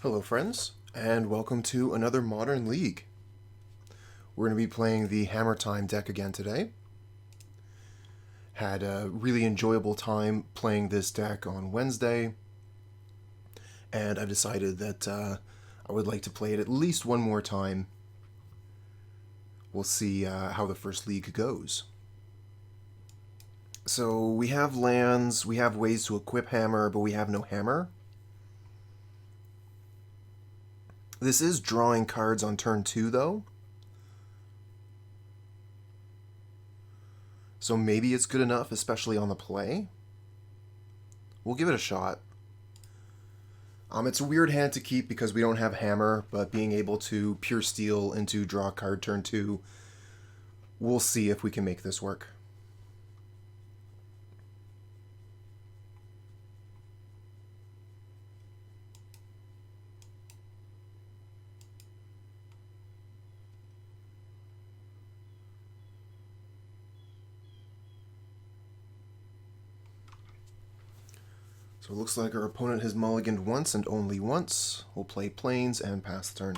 Hello friends, and welcome to another Modern League. We're going to be playing the Hammer Time deck again today. Had a really enjoyable time playing this deck on Wednesday, and I've decided that I would like to play it at least one more time. We'll see how the first league goes. So we have lands, we have ways to equip Hammer, but we have no Hammer. This is drawing cards on turn 2, though. So maybe it's good enough, especially on the play. We'll give it a shot. It's a weird hand to keep because we don't have Hammer, but being able to Puresteel into draw a card turn 2, we'll see if we can make this work. So it looks like our opponent has mulliganed once and only once. We'll play Plains and pass the turn.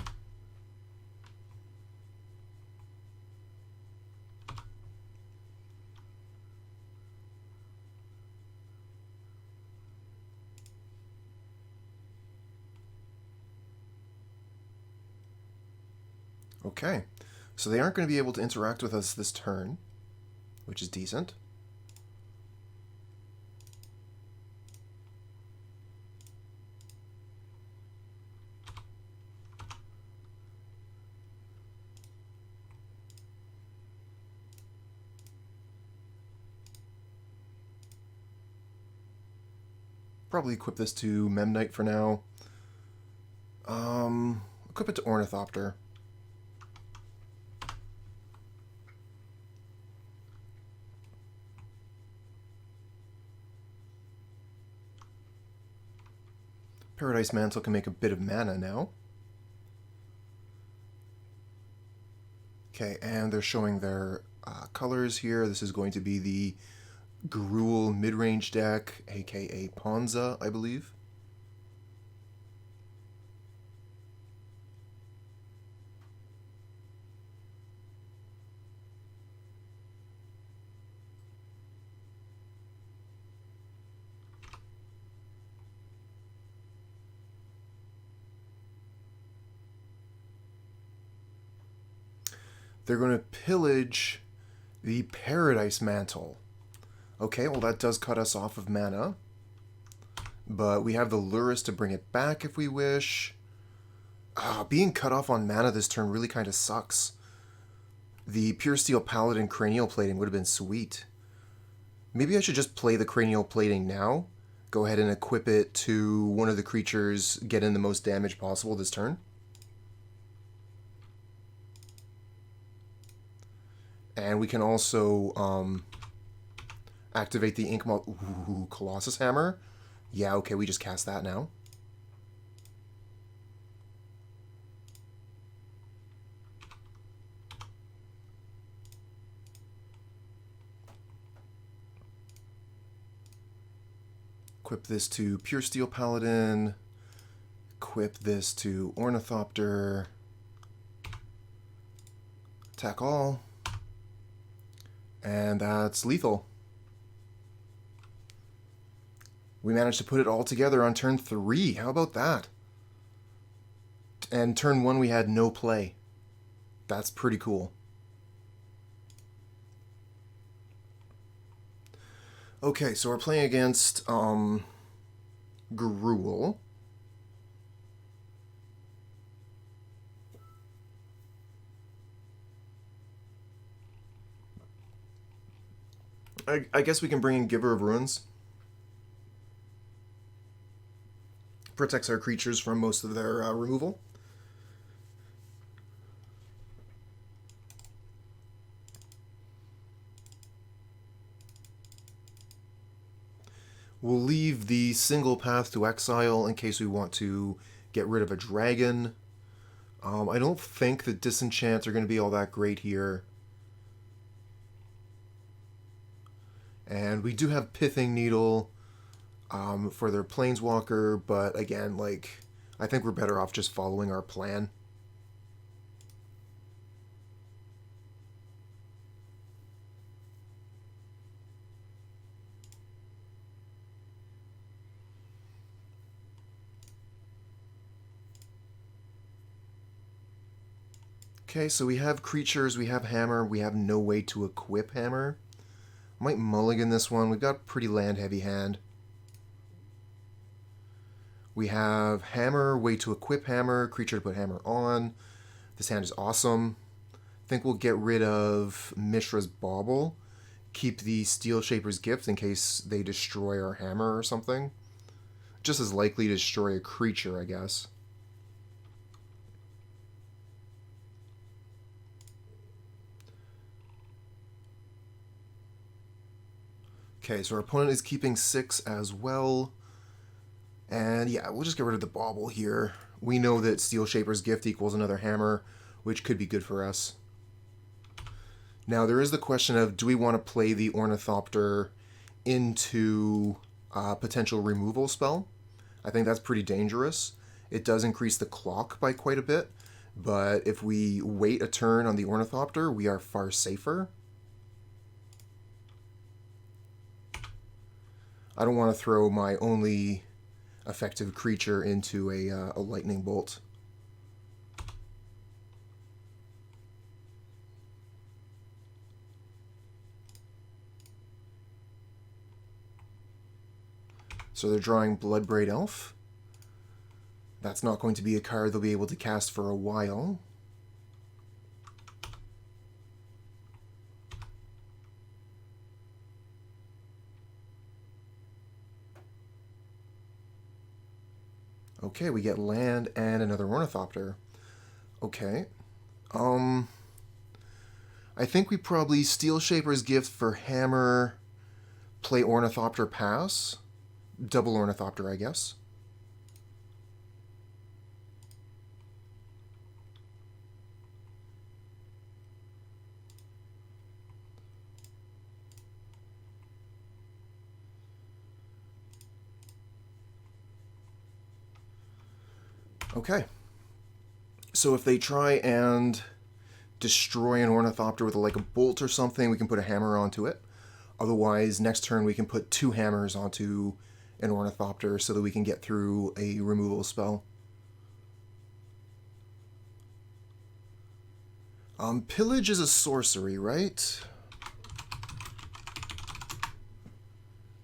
Okay, so they aren't going to be able to interact with us this turn, which is decent. Probably equip this to Memnite for now. Equip it to Ornithopter. Paradise Mantle can make a bit of mana now. Okay, and they're showing their colors here. This is going to be the Gruul mid-range deck, aka Ponza, I believe. They're going to pillage the Paradise Mantle. Okay, well that does cut us off of mana. But we have the Lurrus to bring it back if we wish. Being cut off on mana this turn really kind of sucks. The Puresteel Paladin Cranial Plating would have been sweet. Maybe I should just play the Cranial Plating now. Go ahead and equip it to one of the creatures, get in the most damage possible this turn. And we can also activate the Inkmoth... Ooh, Colossus Hammer. Yeah, okay, we just cast that now. Equip this to Puresteel Paladin. Equip this to Ornithopter. Attack all. And that's lethal. We managed to put it all together on turn 3. How about that? And turn 1 we had no play. That's pretty cool. Okay, so we're playing against Gruul. I guess we can bring in Giver of Ruins. Protects our creatures from most of their removal. We'll leave the single path to Exile in case we want to get rid of a dragon. I don't think the Disenchant are going to be all that great here. And we do have Pithing Needle for their Planeswalker, but again, like, I think we're better off just following our plan. Okay, so we have creatures, we have hammer, we have no way to equip hammer. I might mulligan this one. We've got a pretty land-heavy hand. We have hammer, way to equip hammer, creature to put hammer on. This hand is awesome. I think we'll get rid of Mishra's Bauble. Keep the Steelshaper's Gift in case they destroy our hammer or something. Just as likely to destroy a creature, I guess. Okay, so our opponent is keeping 6 as well. And yeah, we'll just get rid of the Bauble here. We know that Steelshaper's Gift equals another hammer, which could be good for us. Now, there is the question of, do we want to play the Ornithopter into a potential removal spell? I think that's pretty dangerous. It does increase the clock by quite a bit, but if we wait a turn on the Ornithopter, we are far safer. I don't want to throw my only effective creature into a lightning bolt. So they're drawing Bloodbraid Elf. That's not going to be a card they'll be able to cast for a while. Okay, we get land and another Ornithopter. Okay. I think we probably Steelshaper's Gift for hammer, play Ornithopter, pass. Double Ornithopter, I guess. Okay. So if they try and destroy an Ornithopter with like a bolt or something, we can put a hammer onto it. Otherwise, next turn we can put 2 hammers onto an Ornithopter so that we can get through a removal spell. Pillage is a sorcery, right?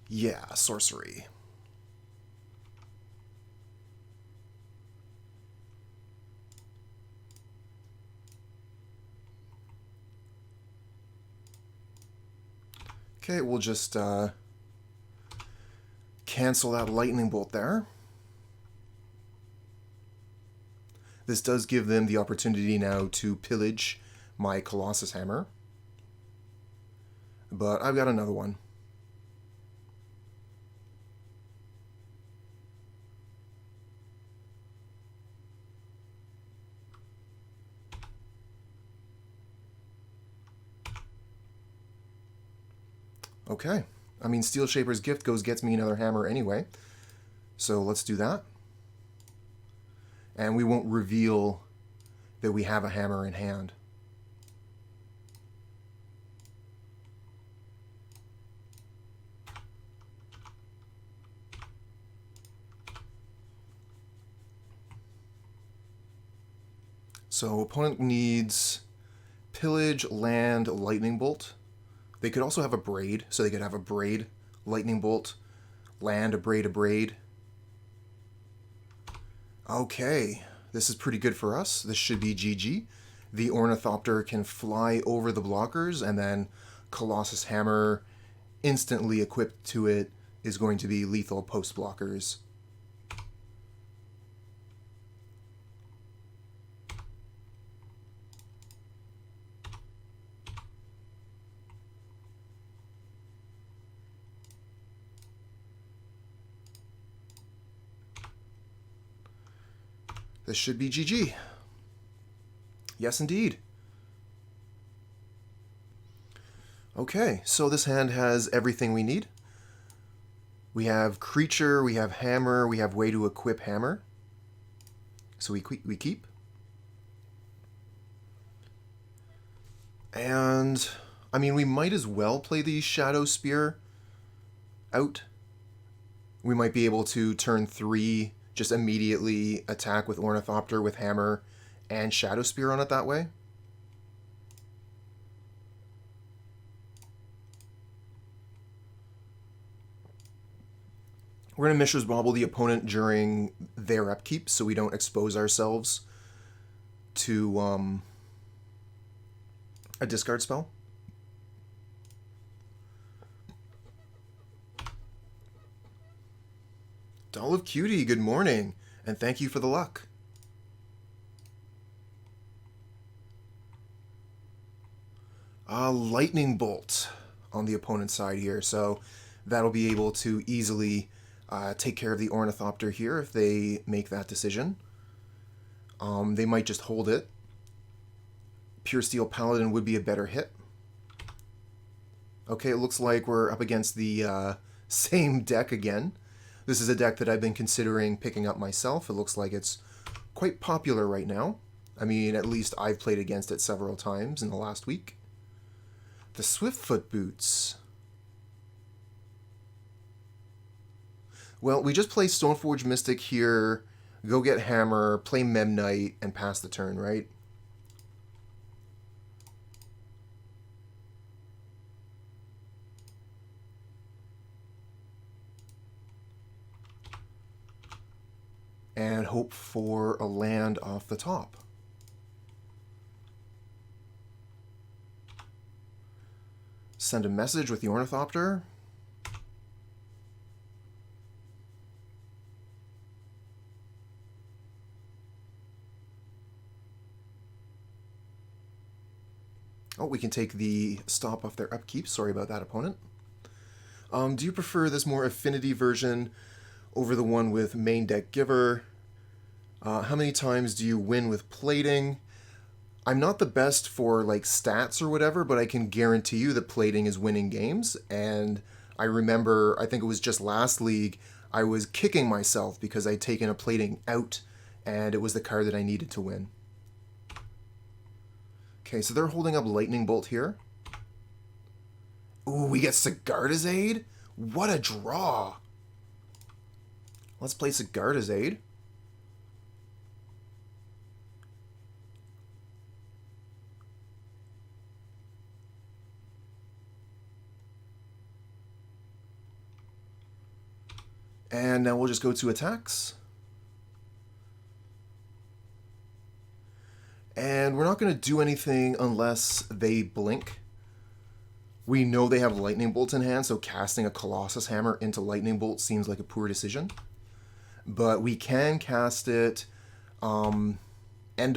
Yeah, sorcery. Okay, we'll just cancel that lightning bolt there. This does give them the opportunity now to pillage my Colossus Hammer. But I've got another one. Okay. I mean, Steelshaper's Gift gets me another hammer anyway. So let's do that. And we won't reveal that we have a hammer in hand. So opponent needs pillage, land, lightning bolt. They could also have a braid, so they could have a braid, lightning bolt, land, a braid. Okay, this is pretty good for us. This should be GG. The Ornithopter can fly over the blockers, and then Colossus Hammer, instantly equipped to it, is going to be lethal post blockers. This should be GG. Yes, indeed. Okay, so this hand has everything we need. We have creature, we have hammer, we have way to equip hammer. So we keep. And, I mean, we might as well play the Shadowspear out. We might be able to turn 3, just immediately attack with Ornithopter with Hammer and Shadowspear on it that way. We're going to Mishra's Bauble the opponent during their upkeep so we don't expose ourselves to a discard spell. Doll of Cutie, good morning, and thank you for the luck. Lightning Bolt on the opponent's side here, so that'll be able to easily take care of the Ornithopter here if they make that decision. They might just hold it. Puresteel Paladin would be a better hit. Okay, it looks like we're up against the same deck again. This is a deck that I've been considering picking up myself. It looks like it's quite popular right now. I mean, at least I've played against it several times in the last week. The Swiftfoot Boots. Well, we just play Stoneforge Mystic here, go get Hammer, play Memnite, and pass the turn, right? And hope for a land off the top. Send a message with the Ornithopter. Oh, we can take the stop off their upkeep. Sorry about that, opponent. Do you prefer this more affinity version over the one with main deck Giver? How many times do you win with plating? I'm not the best for like stats or whatever, but I can guarantee you that plating is winning games. And I remember, I think it was just last league, I was kicking myself because I'd taken a plating out and it was the card that I needed to win. Okay, so they're holding up Lightning Bolt here. Ooh, we get Sigarda's Aid? What a draw! Let's play Sigarda's Aid. And now we'll just go to attacks. And we're not going to do anything unless they blink. We know they have Lightning Bolt in hand, so casting a Colossus Hammer into Lightning Bolt seems like a poor decision. But we can cast it end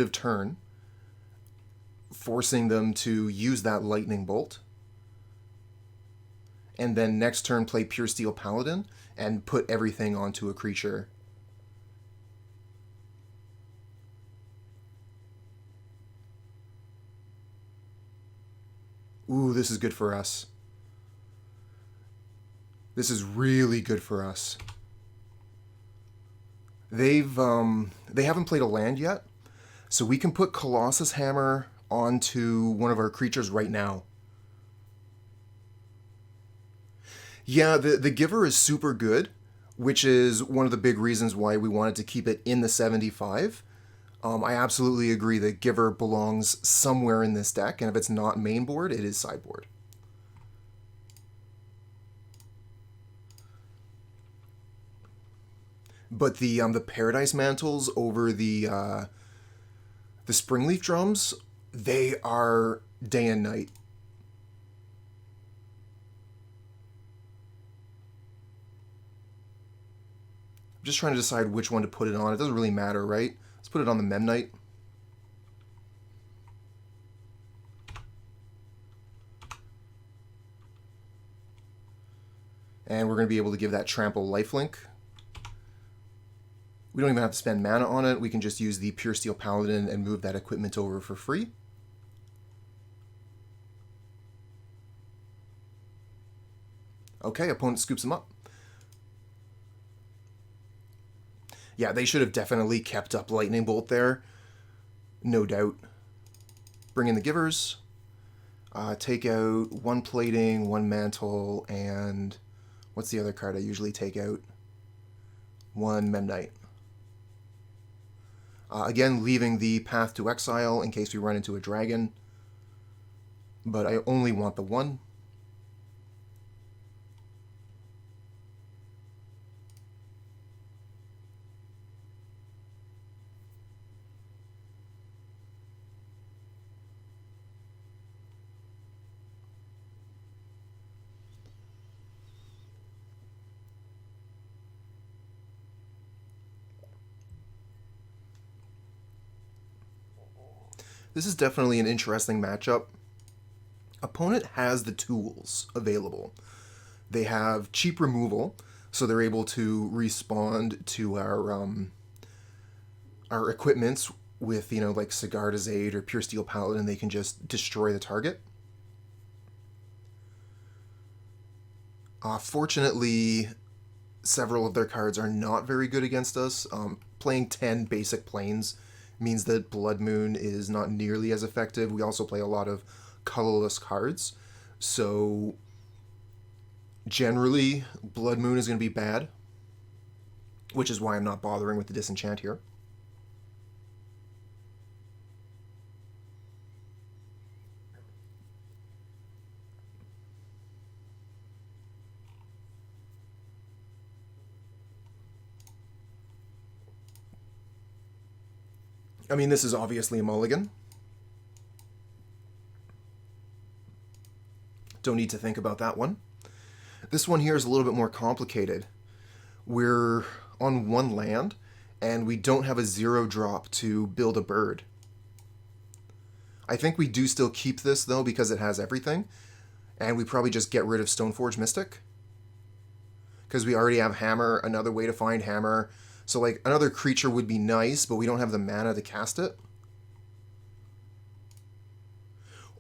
of turn, forcing them to use that Lightning Bolt. And then next turn play Puresteel Paladin and put everything onto a creature. Ooh, this is good for us. This is really good for us. They haven't played a land yet, so we can put Colossus Hammer onto one of our creatures right now. Yeah, the Giver is super good, which is one of the big reasons why we wanted to keep it in the 75. I absolutely agree that Giver belongs somewhere in this deck, and if it's not main board, it is sideboard. But the Paradise Mantles over the Springleaf Drums, they are day and night. I'm just trying to decide which one to put it on. It doesn't really matter, right? Let's put it on the Memnite. And we're going to be able to give that Trample lifelink. We don't even have to spend mana on it. We can just use the Puresteel Paladin and move that equipment over for free. Okay, opponent scoops him up. Yeah, they should have definitely kept up Lightning Bolt there. No doubt. Bring in the Givers. Take out one Plating, one Mantle, and what's the other card I usually take out? One Memnite. Again, leaving the path to Exile in case we run into a dragon. But I only want the one. This is definitely an interesting matchup. Opponent has the tools available. They have cheap removal, so they're able to respond to our equipments with, like Sigarda's Aid or Puresteel Paladin. They can just destroy the target. Fortunately, several of their cards are not very good against us. Playing 10 basic planes means that Blood Moon is not nearly as effective. We also play a lot of colorless cards, so generally Blood Moon is going to be bad, which is why I'm not bothering with the Disenchant here. I mean, this is obviously a mulligan. Don't need to think about that one. This one here is a little bit more complicated. We're on one land, and we don't have a 0-drop to build a bird. I think we do still keep this, though, because it has everything. And we probably just get rid of Stoneforge Mystic. Because we already have Hammer, another way to find Hammer. So, like, another creature would be nice, but we don't have the mana to cast it.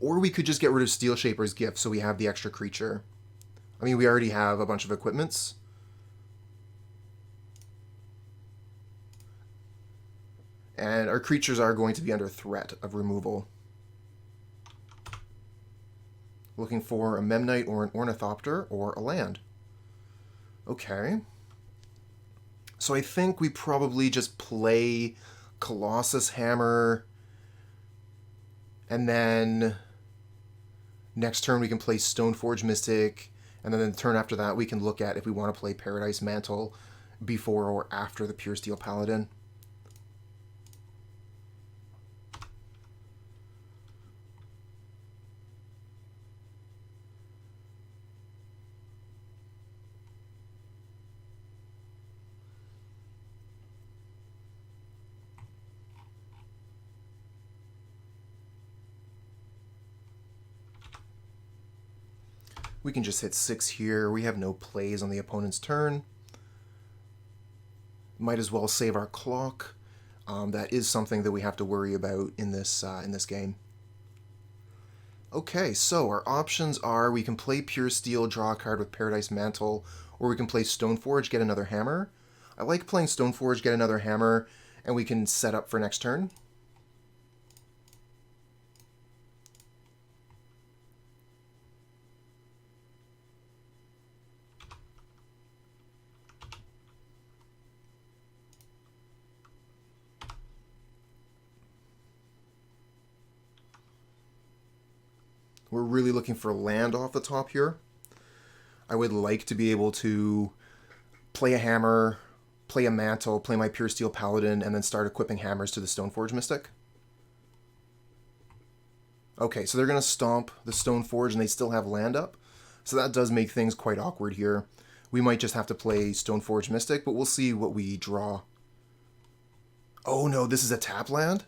Or we could just get rid of Steelshaper's Gift so we have the extra creature. I mean, we already have a bunch of equipments. And our creatures are going to be under threat of removal. Looking for a Memnite or an Ornithopter or a land. Okay. So I think we probably just play Colossus Hammer, and then next turn we can play Stoneforge Mystic, and then the turn after that we can look at if we want to play Paradise Mantle before or after the Puresteel Paladin. We can just hit 6 here. We have no plays on the opponent's turn. Might as well save our clock. That is something that we have to worry about in this game. Okay, so our options are we can play Puresteel, draw a card with Paradise Mantle, or we can play Stoneforge, get another Hammer. I like playing Stoneforge, get another Hammer, and we can set up for next turn. We're really looking for land off the top here. I would like to be able to play a Hammer, play a Mantle, play my Puresteel Paladin, and then start equipping hammers to the Stoneforge Mystic. Okay, so they're going to stomp the Stoneforge and they still have land up. So that does make things quite awkward here. We might just have to play Stoneforge Mystic, but we'll see what we draw. Oh no, this is a tap land?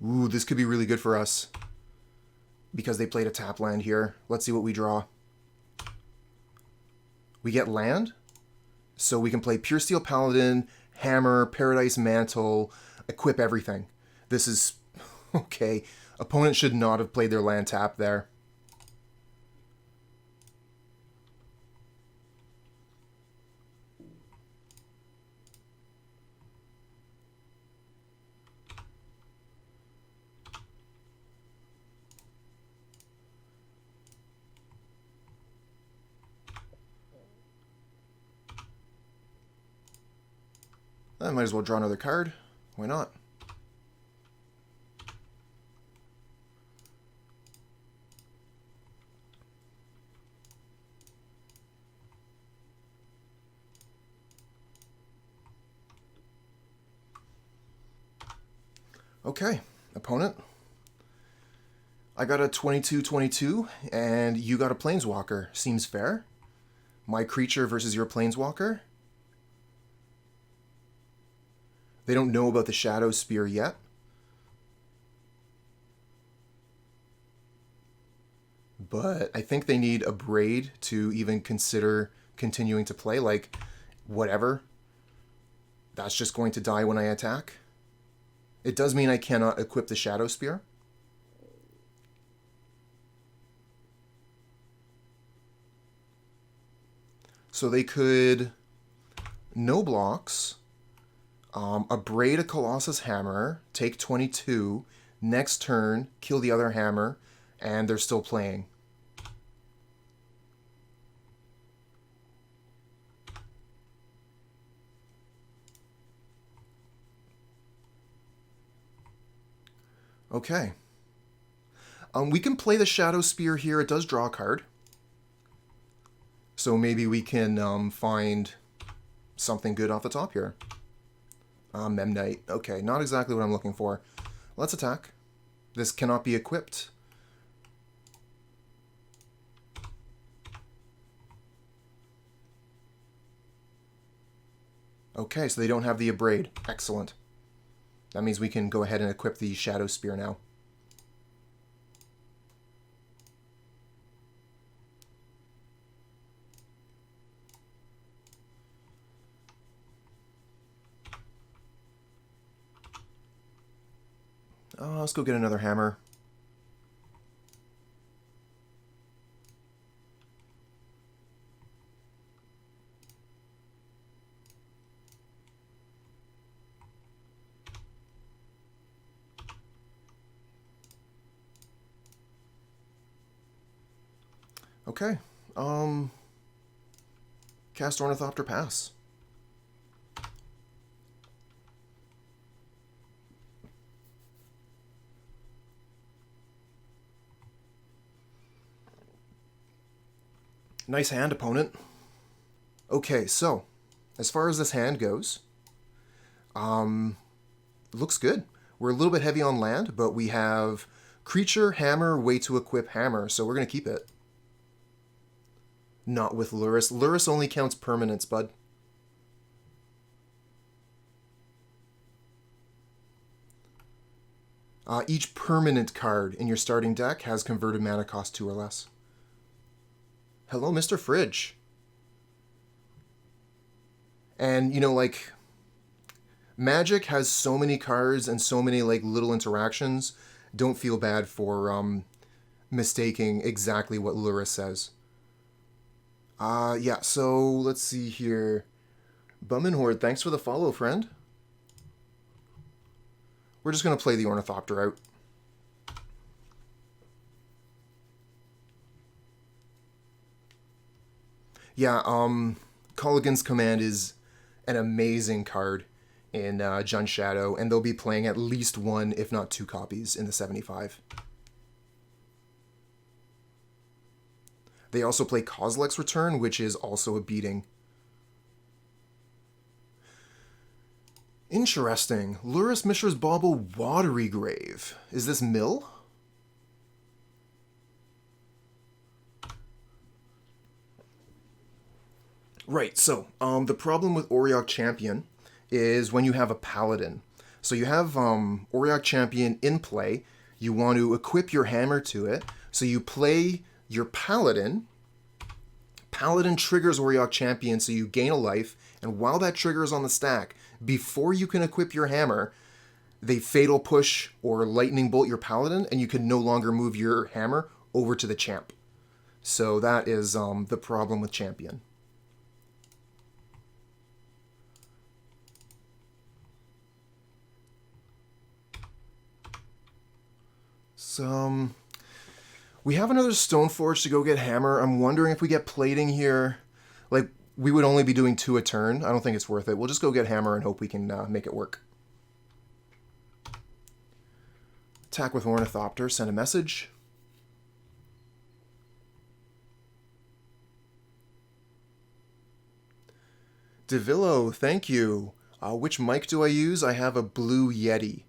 Ooh, this could be really good for us. Because they played a tap land here. Let's see what we draw. We get land. So we can play Puresteel Paladin, Hammer, Paradise Mantle, equip everything. This is... okay. Opponent should not have played their land tap there. I might as well draw another card. Why not? Okay, opponent. I got a 22-22, and you got a Planeswalker. Seems fair. My creature versus your Planeswalker. They don't know about the Shadowspear yet. But I think they need a Braid to even consider continuing to play. Like, whatever. That's just going to die when I attack. It does mean I cannot equip the Shadowspear. So they could no blocks, abrade a Colossus Hammer, take 22, next turn, kill the other hammer, and they're still playing. Okay. We can play the Shadowspear here. It does draw a card. So maybe we can find something good off the top here. Memnite. Okay, not exactly what I'm looking for. Let's attack. This cannot be equipped. Okay, so they don't have the abrade. Excellent. That means we can go ahead and equip the Shadowspear now. Let's go get another hammer. Okay. Cast Ornithopter, pass. Nice hand, opponent. Okay, so, as far as this hand goes, looks good. We're a little bit heavy on land, but we have creature, hammer, way to equip hammer, so we're going to keep it. Not with Lurrus. Lurrus only counts permanents, bud. Each permanent card in your starting deck has converted mana cost 2 or less. Hello, Mr. Fridge. And, you know, like, Magic has so many cards and so many, like, little interactions. Don't feel bad for mistaking exactly what Lurrus says. Yeah, so let's see here. Bummin Horde, thanks for the follow, friend. We're just going to play the Ornithopter out. Yeah, Colligan's Command is an amazing card in Jund Shadow, and they'll be playing at least 1, if not 2 copies in the 75. They also play Kozilek's Return, which is also a beating. Interesting. Lurrus, Mishra's Bauble, Watery Grave. Is this mill? Right, so the problem with Auriok Champion is when you have a Paladin. So you have Auriok Champion in play, you want to equip your hammer to it, so you play your Paladin. Paladin triggers Auriok Champion, so you gain a life, and while that trigger is on the stack, before you can equip your hammer, they Fatal Push or Lightning Bolt your Paladin, and you can no longer move your hammer over to the champ. So that is the problem with Champion. So, we have another Stoneforge to go get hammer. I'm wondering if we get plating here. Like, We would only be doing 2 a turn. I don't think it's worth it. We'll just go get Hammer and hope we can make it work. Attack with Ornithopter. Send a message. Devillo, thank you. Which mic do I use? I have a Blue Yeti.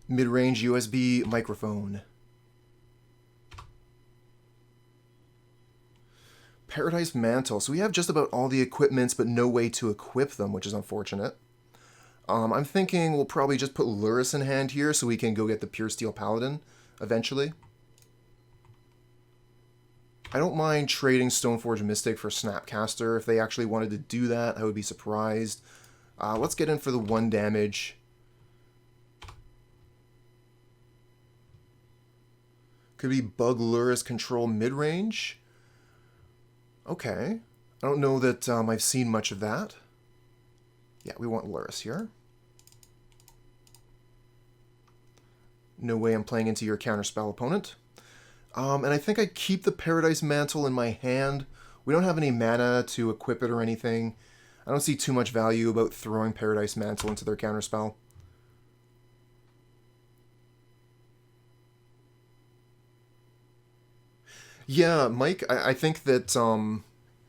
Mid-range USB microphone. Paradise Mantle. So we have just about all the equipments, but no way to equip them, which is unfortunate. I'm thinking we'll probably just put Lurrus in hand here so we can go get the Puresteel Paladin eventually. I don't mind trading Stoneforge Mystic for Snapcaster. If they actually wanted to do that, I would be surprised. Let's get in for the 1 damage. Could be Bug Lurrus control mid-range. Okay. I don't know that I've seen much of that. Yeah, we want Lurrus here. No way I'm playing into your counterspell opponent. And I think I keep the Paradise Mantle in my hand. We don't have any mana to equip it or anything. I don't see too much value about throwing Paradise Mantle into their counterspell. Yeah, Mike, I think that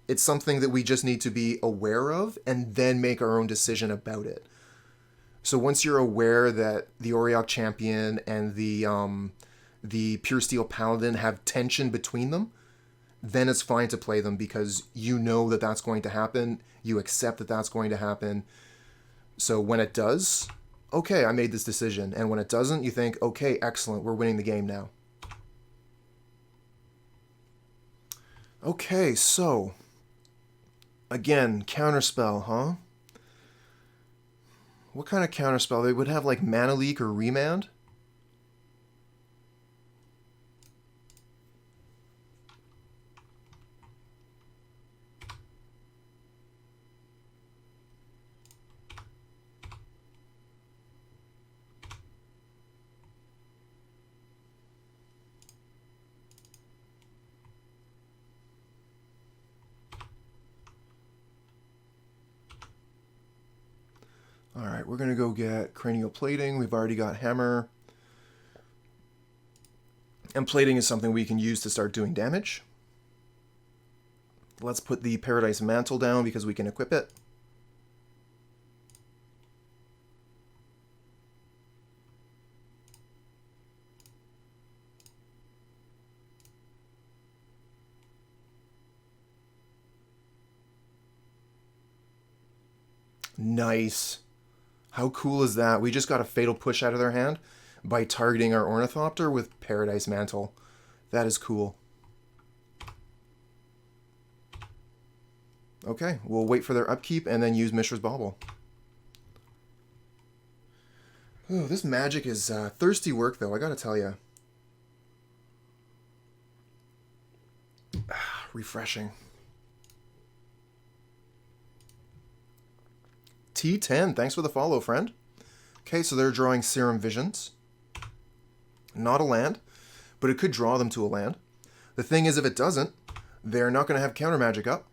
it's something that we just need to be aware of and then make our own decision about it. So once you're aware that the Auriok Champion and the Puresteel Paladin have tension between them, then it's fine to play them because you know that that's going to happen. You accept that that's going to happen. So when it does, okay, I made this decision. And when it doesn't, you think, okay, excellent, we're winning the game now. Okay, so again, counterspell, huh? What kind of counterspell? They would have like Mana Leak or Remand? Alright, we're going to go get Cranial Plating. We've already got Hammer. And Plating is something we can use to start doing damage. Let's put the Paradise Mantle down because we can equip it. Nice. How cool is that? We just got a Fatal Push out of their hand by targeting our Ornithopter with Paradise Mantle. That is cool. Okay, we'll wait for their upkeep and then use Mishra's Bauble. Ooh, this magic is thirsty work, though, I gotta tell you. Refreshing. T10, thanks for the follow, friend. Okay, so they're drawing Serum Visions. Not a land, but it could draw them to a land. The thing is, if it doesn't, they're not going to have counter magic up.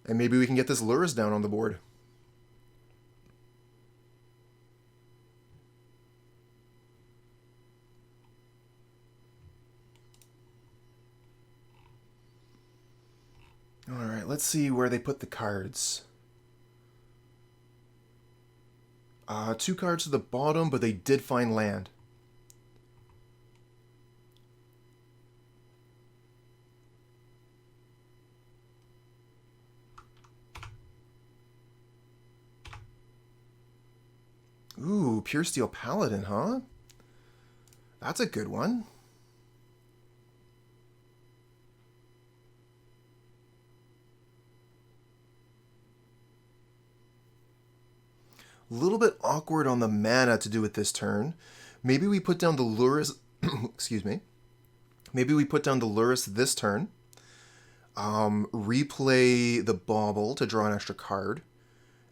And maybe we can get this Lurrus down on the board. Alright, let's see where they put the cards. 2 cards to the bottom, but they did find land. Ooh, Puresteel Paladin, huh? That's a good one. A little bit awkward on the mana to do it this turn. Maybe we put down the Lurrus... excuse me. Maybe we put down the Lurrus this turn. Replay the Bauble to draw an extra card.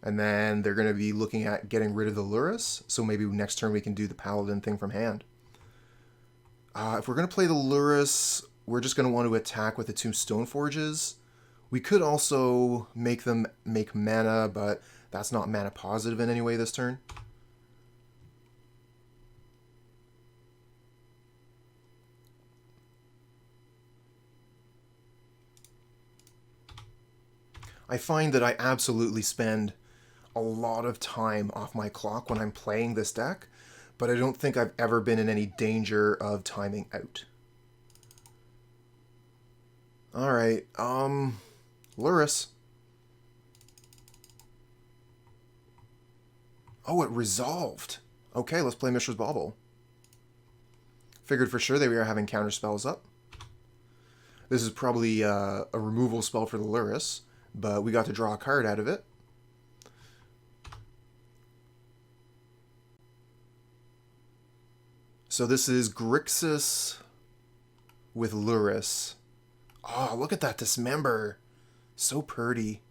And then they're going to be looking at getting rid of the Lurrus. So maybe next turn we can do the Paladin thing from hand. If we're going to play the Lurrus, we're just going to want to attack with the 2 Stoneforges. We could also make them make mana, but that's not mana positive in any way this turn. I find that I absolutely spend a lot of time off my clock when I'm playing this deck, but I don't think I've ever been in any danger of timing out. Alright, Lurrus. Oh, it resolved. Okay, let's play Mishra's Bauble. Figured for sure they were having counter spells up. This is probably a removal spell for the Lurrus, but we got to draw a card out of it. So this is Grixis with Lurrus. Oh, look at that Dismember. So pretty.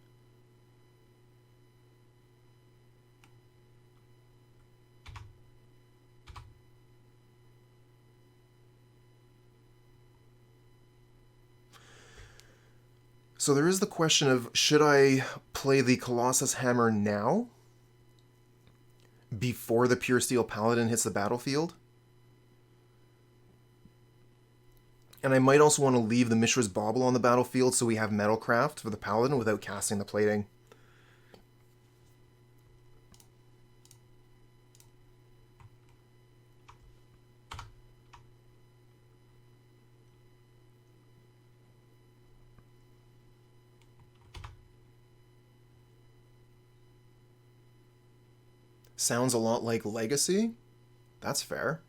So there is the question of, should I play the Colossus Hammer now? Before the Puresteel Paladin hits the battlefield? And I might also want to leave the Mishra's Bauble on the battlefield so we have Metalcraft for the Paladin without casting the plating. Sounds a lot like Legacy. That's fair.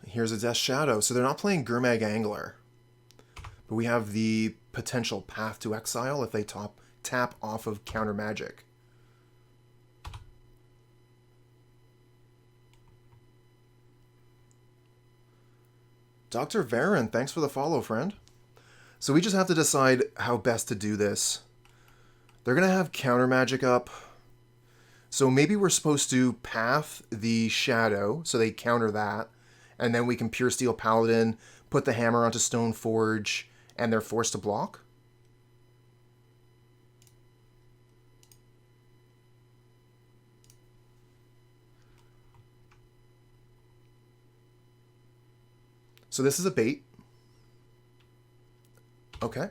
Here's a Death Shadow. So they're not playing Gurmag Angler. But we have the potential Path to Exile if they tap off of counter magic. Dr. Varen, thanks for the follow, friend. So we just have to decide how best to do this. They're going to have counter magic up. So maybe we're supposed to path the Shadow, so they counter that. And then we can Puresteel Paladin, put the hammer onto Stoneforge, and they're forced to block. So this is a bait. Okay.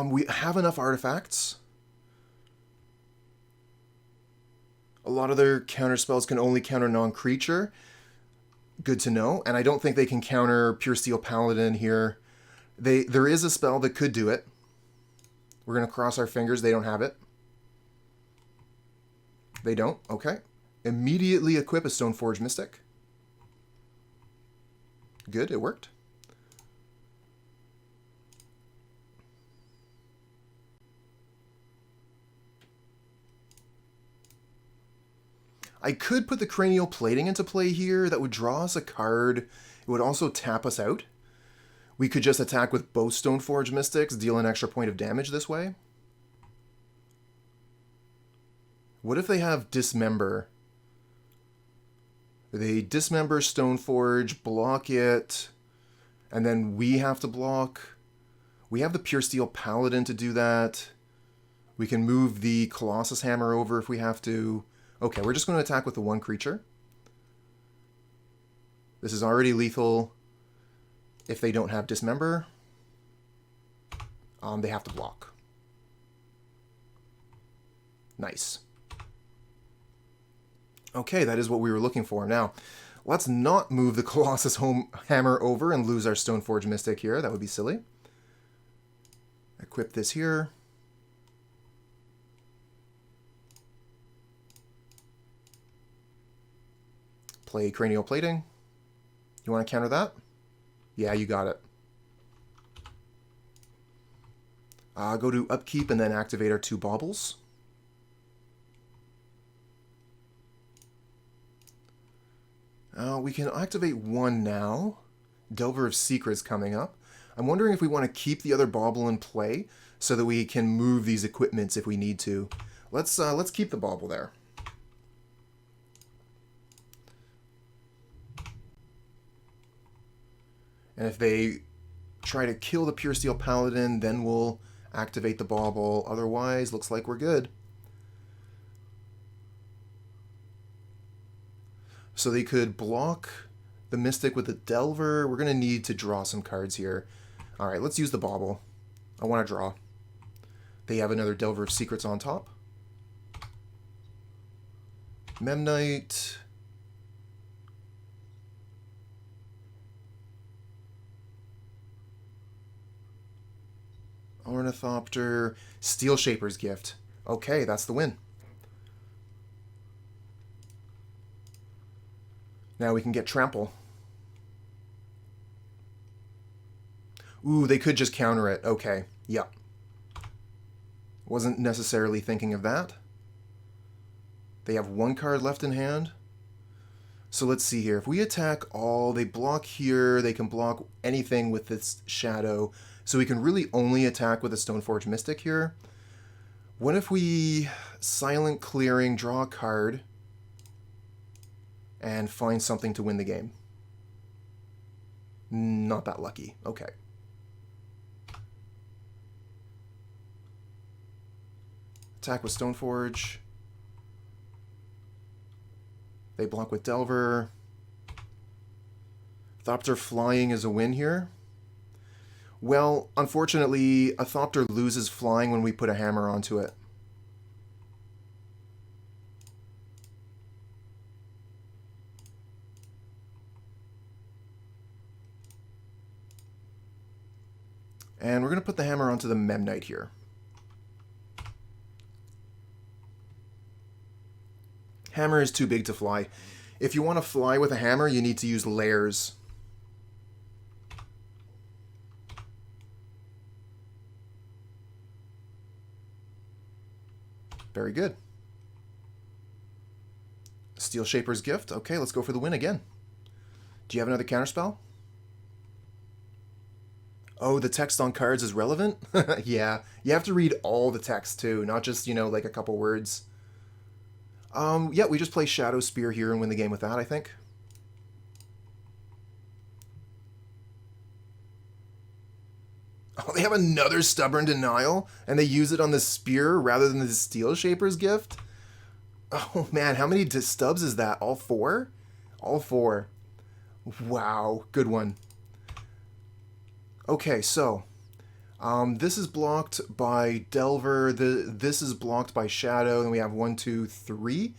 We have enough artifacts. A lot of their counter spells can only counter non-creature. Good to know. And I don't think they can counter Puresteel Paladin here. There is a spell that could do it. We're going to cross our fingers. They don't have it. They don't. Okay. Immediately equip a Stoneforge Mystic. Good. It worked. I could put the Cranial Plating into play here. That would draw us a card. It would also tap us out. We could just attack with both Stoneforge Mystics, deal an extra point of damage this way. What if they have Dismember? They dismember Stoneforge, block it, and then we have to block. We have the Puresteel Paladin to do that. We can move the Colossus Hammer over if we have to. Okay, we're just going to attack with the one creature. This is already lethal. If they don't have Dismember, they have to block. Nice. Okay, that is what we were looking for. Now, let's not move the Colossus Hammer over and lose our Stoneforge Mystic here. That would be silly. Equip this here. Play Cranial Plating. You want to counter that? Yeah, you got it. Go to Upkeep and then activate our 2 Baubles. We can activate 1 now. Delver of Secrets coming up. I'm wondering if we want to keep the other Bauble in play so that we can move these equipments if we need to. Let's keep the Bauble there. And if they try to kill the Puresteel Paladin, then we'll activate the Bauble. Otherwise, looks like we're good. So they could block the Mystic with the Delver. We're going to need to draw some cards here. Alright, let's use the Bauble. I want to draw. They have another Delver of Secrets on top. Memnite. Ornithopter. Steelshaper's Gift. Okay, that's the win. Now we can get Trample. Ooh, they could just counter it. Okay, yep. Wasn't necessarily thinking of that. They have one card left in hand. So let's see here. If we attack all, they block here. They can block anything with this shadow. So we can really only attack with a Stoneforge Mystic here. What if we silent clearing, draw a card, and find something to win the game? Not that lucky. Okay. Attack with Stoneforge. They block with Delver. Thopter flying is a win here. Well, unfortunately, a Thopter loses flying when we put a hammer onto it. And we're going to put the hammer onto the Memnite here. Hammer is too big to fly. If you want to fly with a hammer, you need to use layers. Very good. Steelshaper's Gift. Okay, let's go for the win again. Do you have another counterspell? Oh, the text on cards is relevant? Yeah, you have to read all the text too, not just, you know, like a couple words. Yeah, we just play Shadowspear here and win the game with that, I think. Oh, they have another Stubborn Denial, and they use it on the Spear rather than the Steelshaper's Gift? Oh man, how many stubs is that? All four? All four. Wow, good one. Okay, so this is blocked by Delver. This is blocked by Shadow. Then we have 1, 2, 3.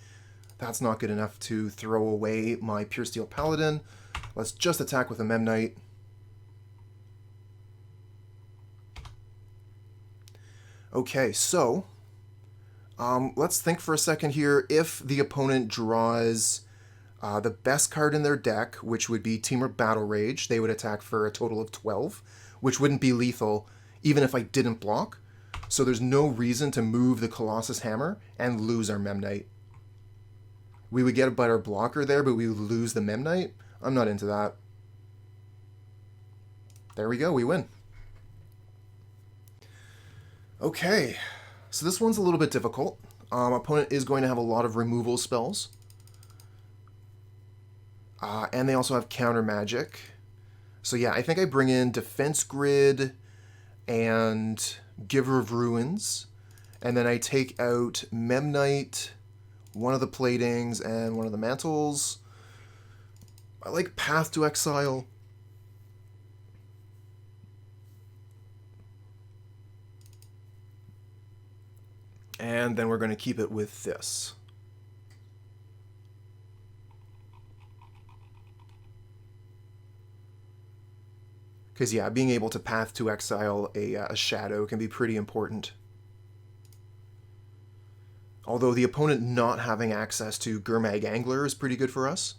That's not good enough to throw away my Puresteel Paladin. Let's just attack with a Memnite. Okay, so let's think for a second here. If the opponent draws the best card in their deck, which would be Temur Battle Rage, they would attack for a total of 12, which wouldn't be lethal even if I didn't block. So there's no reason to move the Colossus Hammer and lose our Memnite. We would get a better blocker there, but we would lose the Memnite. I'm not into that. There we go, we win. Okay, so this one's a little bit difficult. Opponent is going to have a lot of removal spells. And they also have counter magic. So yeah, I think I bring in Defense Grid and Giver of Ruins. And then I take out Memnite, one of the Platings, and one of the Mantles. I like Path to Exile. And then we're going to keep it with this. Because, yeah, being able to Path to Exile a Shadow can be pretty important. Although the opponent not having access to Gurmag Angler is pretty good for us.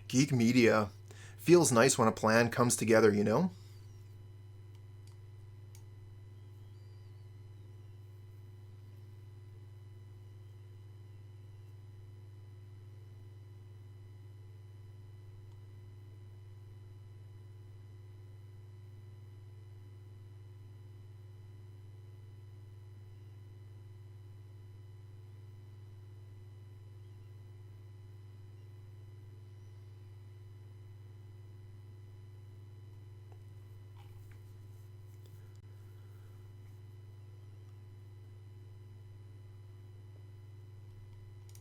Geek Media. Feels nice when a plan comes together, you know?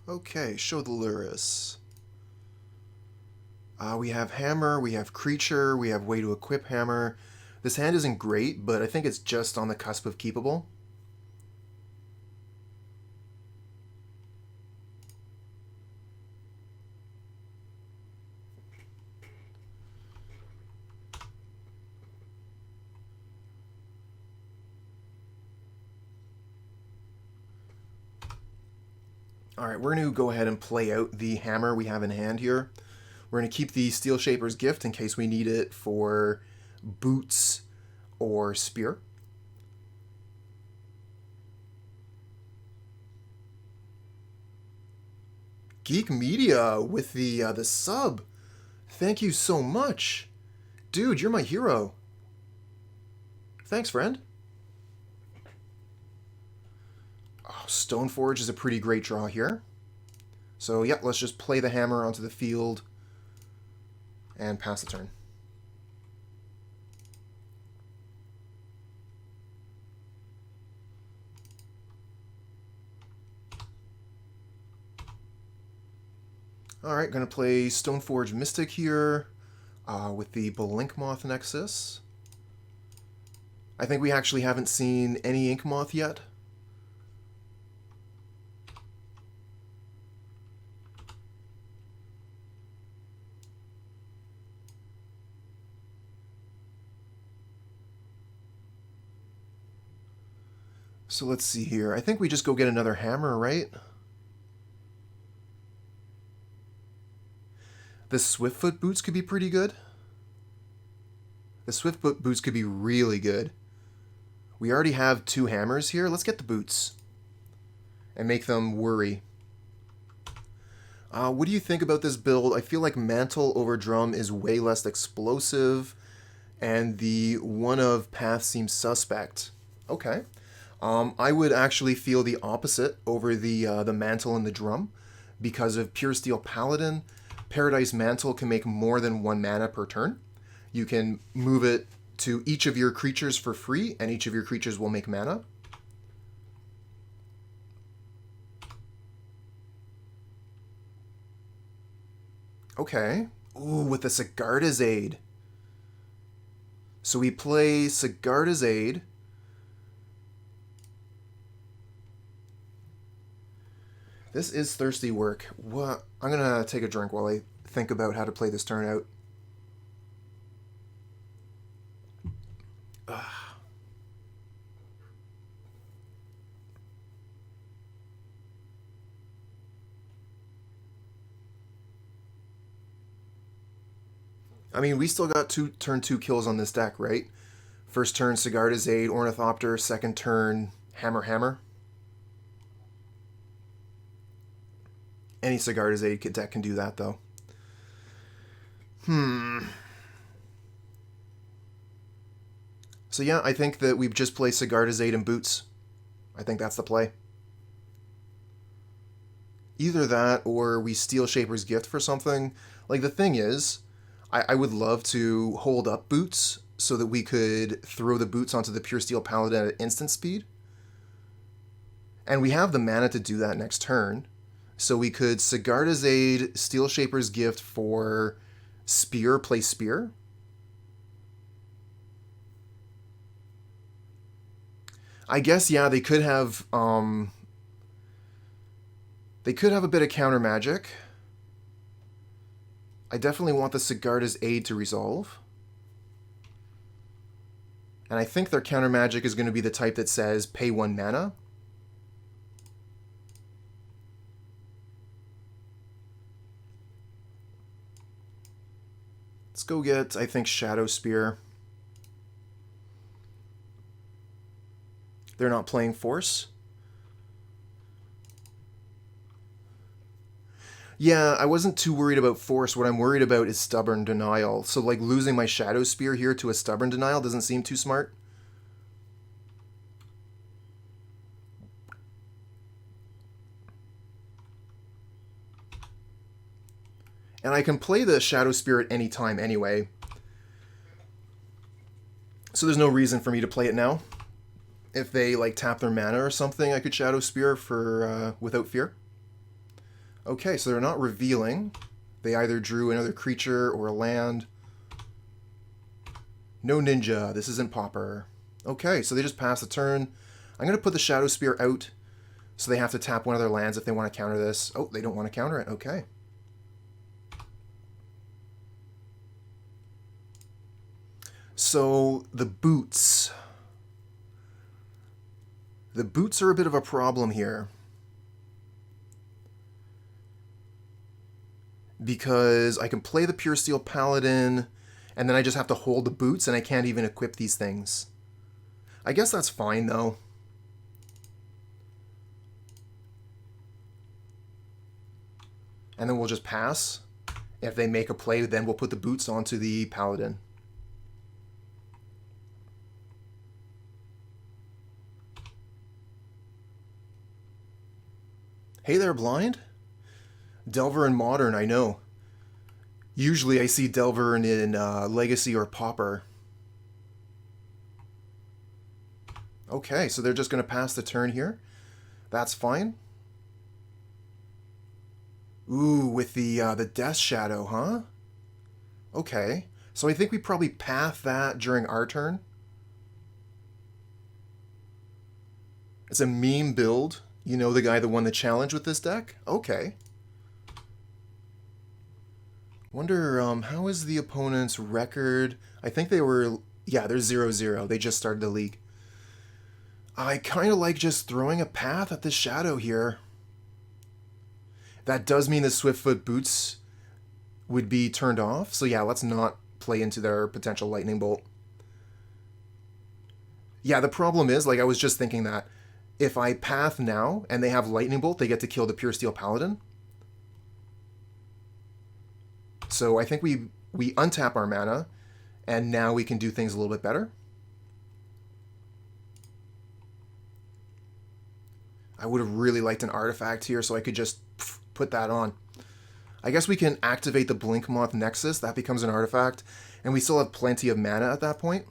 Okay, show the Lurrus. We have Hammer, we have Creature, we have way to equip Hammer. This hand isn't great, but I think it's just on the cusp of keepable. Alright, we're going to go ahead and play out the Hammer we have in hand here. We're going to keep the Steelshaper's Gift in case we need it for Boots or Spear. Geek Media with the sub. Thank you so much. Dude, you're my hero. Thanks, friend. Oh, Stoneforge is a pretty great draw here. So, yeah, let's just play the Hammer onto the field and pass the turn. Alright, going to play Stoneforge Mystic here with the Blinkmoth Nexus. I think we actually haven't seen any Inkmoth yet. So let's see here. I think we just go get another Hammer, right? The Swiftfoot Boots could be pretty good. The Swiftfoot Boots could be really good. We already have 2 Hammers here. Let's get the Boots and make them worry. What do you think about this build? I feel like Mantle over Drum is way less explosive, and the one of Path seems suspect. Okay. I would actually feel the opposite over the Mantle and the Drum because of Puresteel Paladin. Paradise Mantle can make more than 1 mana per turn. You can move it to each of your creatures for free, and each of your creatures will make mana. Okay. Ooh, with the Sigarda's Aid. So we play Sigarda's Aid. This is thirsty work. What? I'm gonna take a drink while I think about how to play this turn out. Ugh. I mean, we still got turn 2 kills on this deck, right? First turn, Sigarda's Aid, Ornithopter. Second turn, Hammer, Hammer. Any Sigarda's Aid deck can do that, though. So yeah, I think that we just play Sigarda's Aid and Boots. I think that's the play. Either that, or we Steelshaper's Gift for something. Like, the thing is, I would love to hold up Boots so that we could throw the Boots onto the Puresteel Paladin at instant speed. And we have the mana to do that next turn. So we could Sigarda's Aid, Steelshaper's Gift for Spear, play Spear. I guess, yeah, they could have a bit of counter magic. I definitely want the Sigarda's Aid to resolve. And I think their counter magic is going to be the type that says pay 1 mana. Let's go get, I think, Shadowspear. They're not playing Force. Yeah, I wasn't too worried about Force. What I'm worried about is Stubborn Denial. So, like, losing my Shadowspear here to a Stubborn Denial doesn't seem too smart. And I can play the Shadowspear at any time anyway. So there's no reason for me to play it now. If they, like, tap their mana or something, I could Shadowspear for without fear. Okay, so they're not revealing. They either drew another creature or a land. No ninja. This isn't Pauper. Okay, so they just passed the turn. I'm going to put the Shadowspear out, so they have to tap one of their lands if they want to counter this. Oh, they don't want to counter it. Okay. So, the boots. The boots are a bit of a problem here. Because I can play the Puresteel Paladin, and then I just have to hold the boots, and I can't even equip these things. I guess that's fine, though. And then we'll just pass. If they make a play, then we'll put the boots onto the Paladin. Hey there, Blind. Delver in Modern, I know. Usually I see Delver in Legacy or Pauper. Okay, so they're just going to pass the turn here. That's fine. Ooh, with the Death Shadow, huh? Okay, so I think we probably path that during our turn. It's a meme build. You know the guy that won the challenge with this deck? Okay. Wonder, how is the opponent's record? I think they were... Yeah, they're 0-0. They just started the league. I kind of like just throwing a path at the Shadow here. That does mean the Swiftfoot Boots would be turned off. So yeah, let's not play into their potential Lightning Bolt. Yeah, the problem is, like, I was just thinking that if I path now and they have Lightning Bolt, they get to kill the Puresteel Paladin. So I think we untap our mana, and now we can do things a little bit better. I would have really liked an artifact here so I could just put that on. I guess we can activate the Blinkmoth Nexus. That becomes an artifact, and we still have plenty of mana at that point.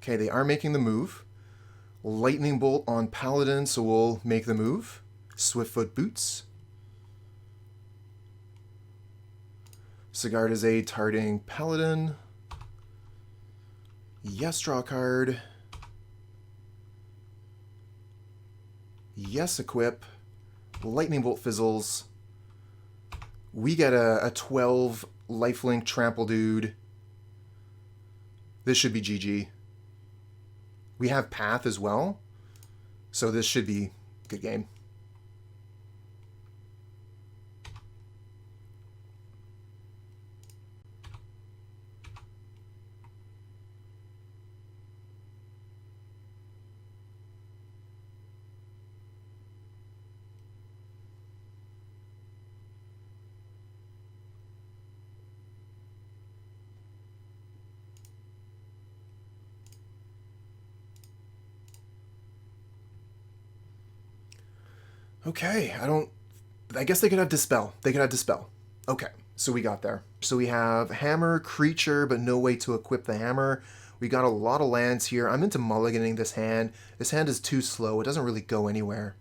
Okay, they are making the move. Lightning Bolt on Paladin, so we'll make the move. Swiftfoot Boots. Sigarda's a targeting Paladin. Yes, draw a card. Yes, equip. Lightning Bolt fizzles. We get a 12 lifelink trample dude. This should be GG. We have Path as well, so this should be a good game. Okay, I guess they could have Dispel. They could have Dispel. Okay, so we got there. So we have Hammer, Creature, but no way to equip the Hammer. We got a lot of lands here. I'm into mulliganing this hand. This hand is too slow. It doesn't really go anywhere.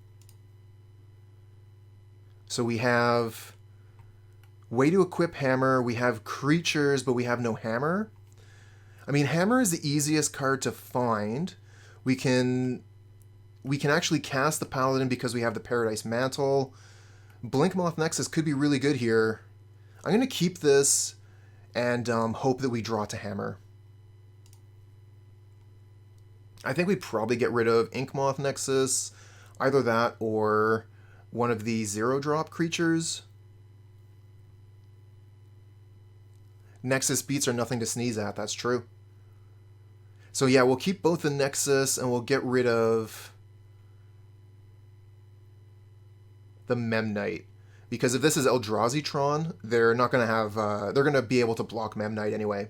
So we have way to equip Hammer. We have Creatures, but we have no Hammer. I mean, Hammer is the easiest card to find. We can actually cast the Paladin because we have the Paradise Mantle. Blinkmoth Nexus could be really good here. I'm going to keep this and hope that we draw to Hammer. I think we probably get rid of Inkmoth Nexus. Either that or one of the 0-drop creatures. Nexus beats are nothing to sneeze at, that's true. So yeah, we'll keep both the Nexus and we'll get rid of the Memnite. Because if this is Eldrazi-tron, they're not going to have... they're going to be able to block Memnite anyway.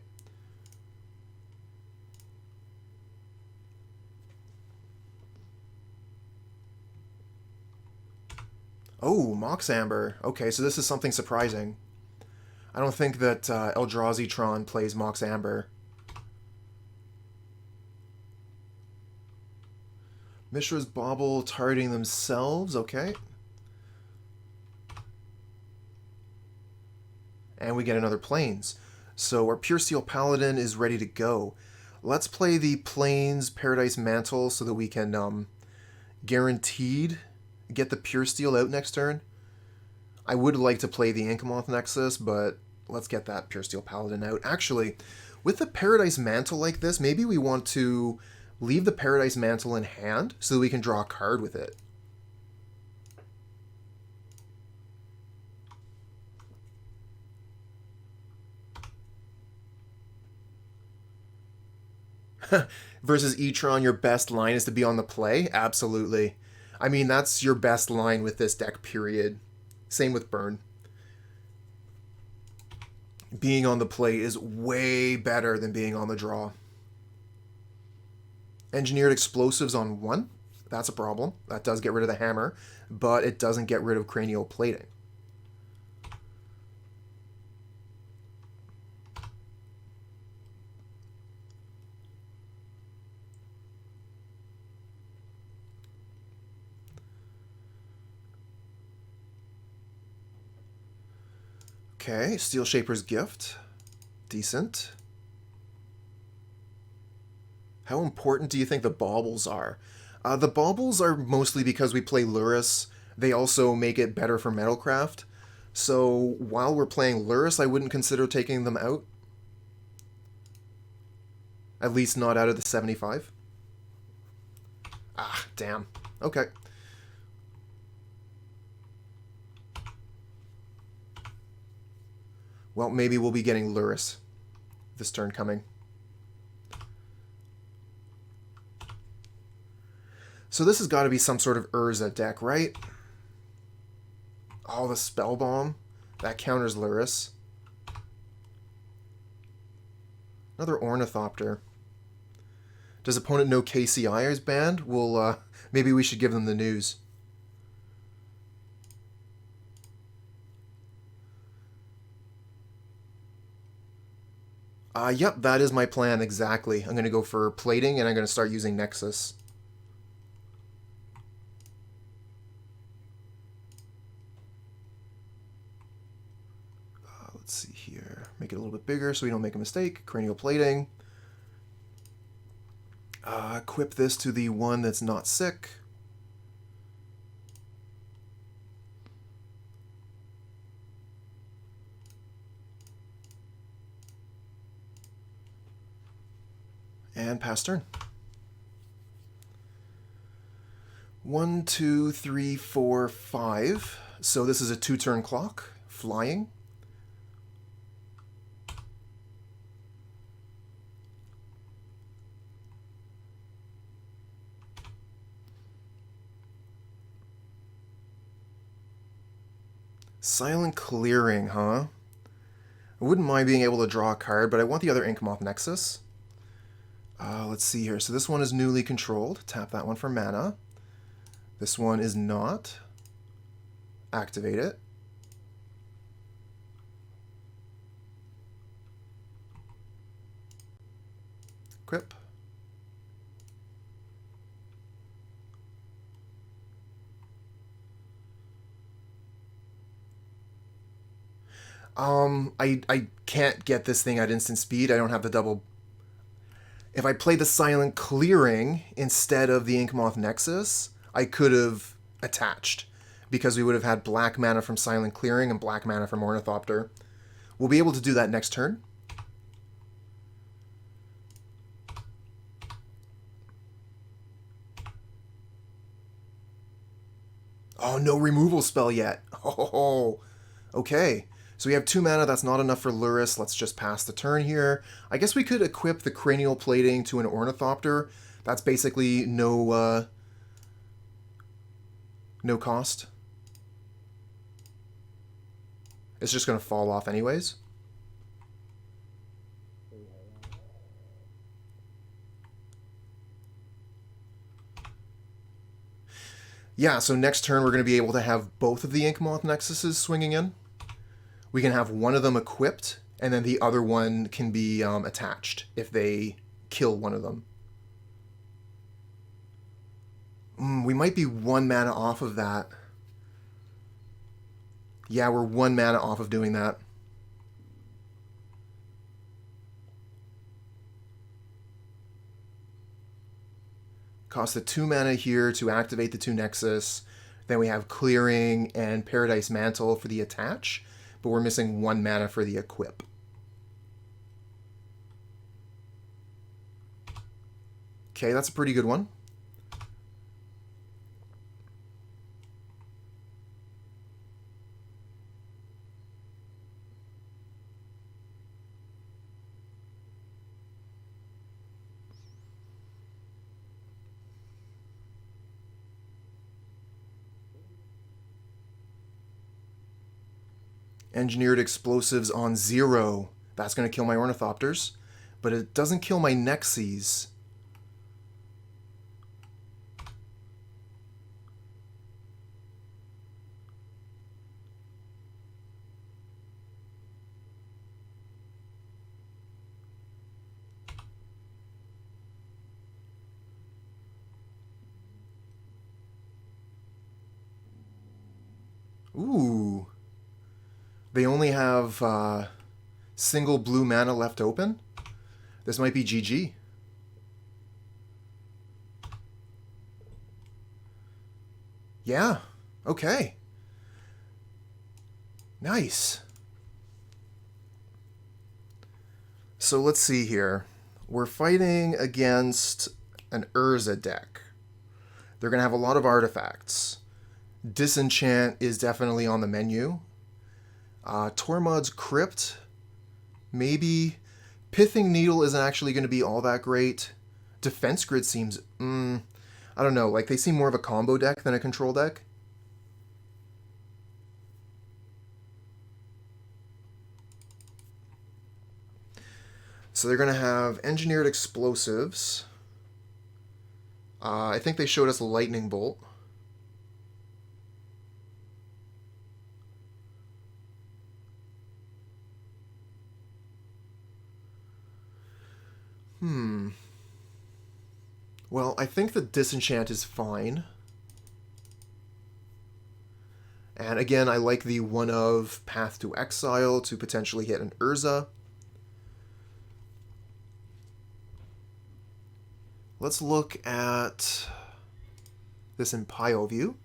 Oh, Mox Amber. Okay, so this is something surprising. I don't think that Eldrazi-tron plays Mox Amber. Mishra's Bauble targeting themselves. Okay. And we get another Plains. So our Puresteel Paladin is ready to go. Let's play the Plains Paradise Mantle so that we can guaranteed get the Puresteel out next turn. I would like to play the Inkmoth Nexus, but let's get that Puresteel Paladin out. Actually, with the Paradise Mantle like this, maybe we want to leave the Paradise Mantle in hand so that we can draw a card with it. Versus E-Tron, your best line is to be on the play? Absolutely. I mean, that's your best line with this deck, period. Same with Burn. Being on the play is way better than being on the draw. Engineered Explosives on 1? That's a problem. That does get rid of the hammer, but it doesn't get rid of Cranial Plating. Okay, Steelshaper's Gift. Decent. How important do you think the baubles are? The baubles are mostly because we play Lurrus. They also make it better for Metalcraft. So while we're playing Lurrus, I wouldn't consider taking them out. At least not out of the 75. Ah, damn. Okay. Well, maybe we'll be getting Lurrus this turn coming. So this has got to be some sort of Urza deck, right? Oh, the Spell Bomb. That counters Lurrus. Another Ornithopter. Does opponent know KCI is banned? Well, maybe we should give them the news. Yep, that is my plan exactly. I'm going to go for plating and I'm going to start using Nexus. Let's see here. Make it a little bit bigger so we don't make a mistake. Cranial Plating. Equip this to the one that's not sick. And pass turn. 1, 2, 3, 4, 5. So this is a 2-turn clock. Flying. Silent Clearing, huh? I wouldn't mind being able to draw a card, but I want the other Inkmoth Nexus. Let's see here. So this one is newly controlled. Tap that one for mana. This one is not. Activate it. Equip. I can't get this thing at instant speed. I don't have the double. If I played the Silent Clearing instead of the Inkmoth Nexus, I could have attached, because we would have had black mana from Silent Clearing and black mana from Ornithopter. We'll be able to do that next turn. Oh, no removal spell yet. Oh, okay. So we have 2 mana, that's not enough for Lurrus. Let's just pass the turn here. I guess we could equip the Cranial Plating to an Ornithopter. That's basically no cost. It's just going to fall off anyways. Yeah, so next turn we're going to be able to have both of the Inkmoth Nexuses swinging in. We can have one of them equipped, and then the other one can be attached if they kill one of them. We might be 1 mana off of that. Yeah, we're 1 mana off of doing that. Cost the 2 mana here to activate the 2 Nexus. Then we have Clearing and Paradise Mantle for the attach, but we're missing 1 mana for the equip. Okay, that's a pretty good one. Engineered Explosives on 0. That's going to kill my Ornithopters, but it doesn't kill my Nexus. Ooh. They only have single blue mana left open. This might be GG. Yeah. Okay. Nice. So let's see here. We're fighting against an Urza deck. They're going to have a lot of artifacts. Disenchant is definitely on the menu. Tormod's Crypt, maybe. Pithing Needle isn't actually going to be all that great. Defense Grid seems, I don't know, like they seem more of a combo deck than a control deck. So they're going to have Engineered Explosives. I think they showed us Lightning Bolt. Well, I think the Disenchant is fine. And again, I like the one of Path to Exile to potentially hit an Urza. Let's look at this in pile view.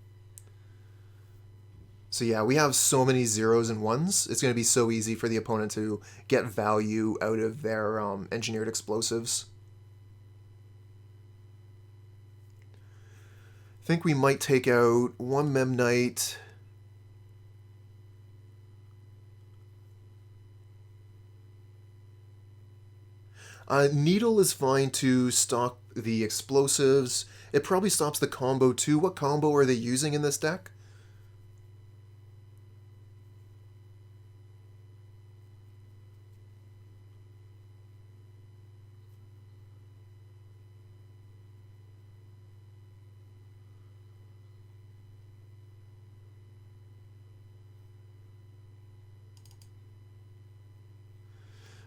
So yeah, we have so many 0s and 1s. It's going to be so easy for the opponent to get value out of their Engineered Explosives. I think we might take out 1 Memnite. Needle is fine to stop the explosives. It probably stops the combo too. What combo are they using in this deck?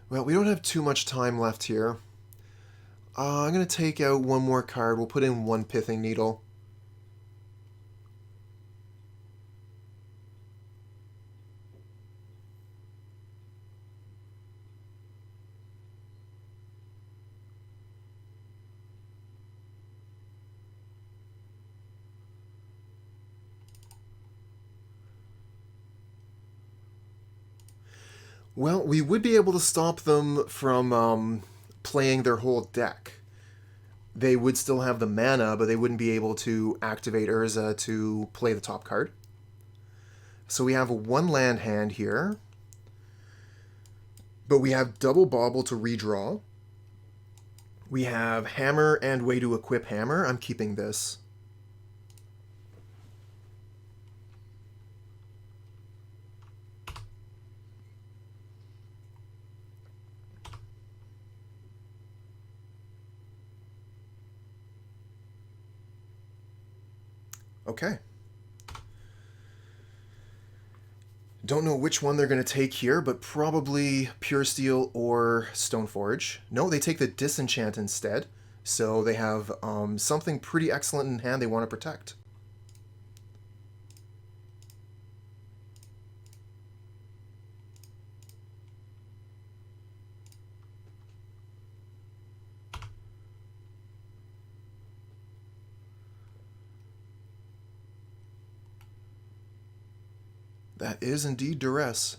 Well, we don't have too much time left here. I'm going to take out 1 more card. We'll put in 1 Pithing Needle. Well, we would be able to stop them from playing their whole deck. They would still have the mana, but they wouldn't be able to activate Urza to play the top card. So we have a 1 land hand here. But we have double Bauble to redraw. We have Hammer and way to equip Hammer. I'm keeping this. Okay. Don't know which one they're going to take here, but probably Puresteel or Stoneforge. No, they take the Disenchant instead. So they have something pretty excellent in hand they want to protect. That is indeed duress.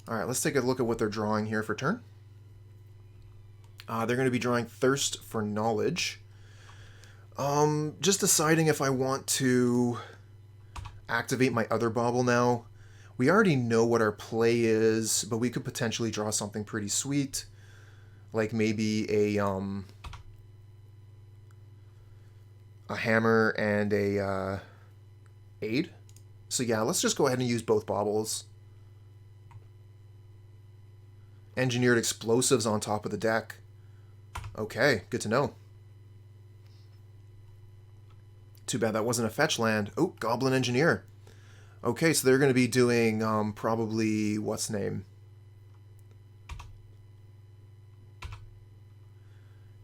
Alright, let's take a look at what they're drawing here for turn. They're going to be drawing Thirst for Knowledge. Just deciding if I want to activate my other Bauble now. We already know what our play is, but we could potentially draw something pretty sweet. Like maybe a hammer and a aid. So yeah, let's just go ahead and use both Baubles. Engineered Explosives on top of the deck. Okay, good to know. Too bad that wasn't a fetch land. Oh, Goblin Engineer. Okay, so they're going to be doing probably what's name?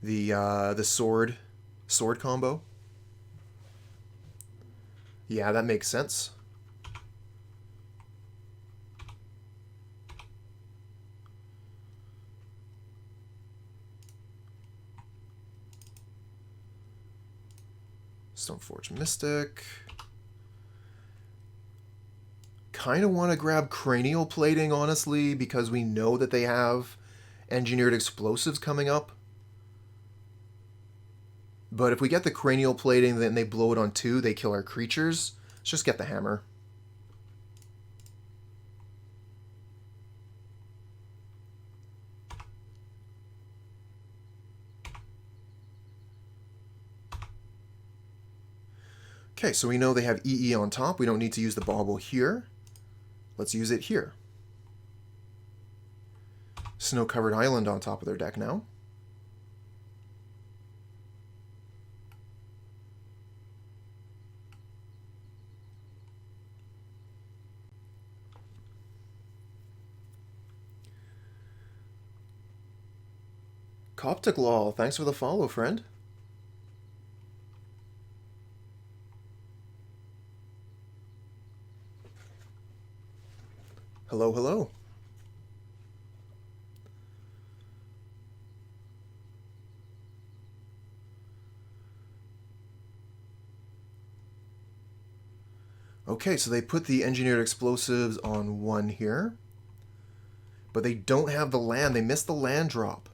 The sword combo. Yeah, that makes sense. Stoneforge Mystic. Kind of want to grab Cranial Plating, honestly, because we know that they have Engineered Explosives coming up. But if we get the Cranial Plating, then they blow it on 2, they kill our creatures. Let's just get the hammer. Okay, so we know they have EE on top. We don't need to use the Bauble here. Let's use it here. Snow-covered island on top of their deck now. Coptic Lol, thanks for the follow, friend. Hello, hello. Okay, so they put the Engineered Explosives on 1 here. But they don't have the land. They missed the land drop.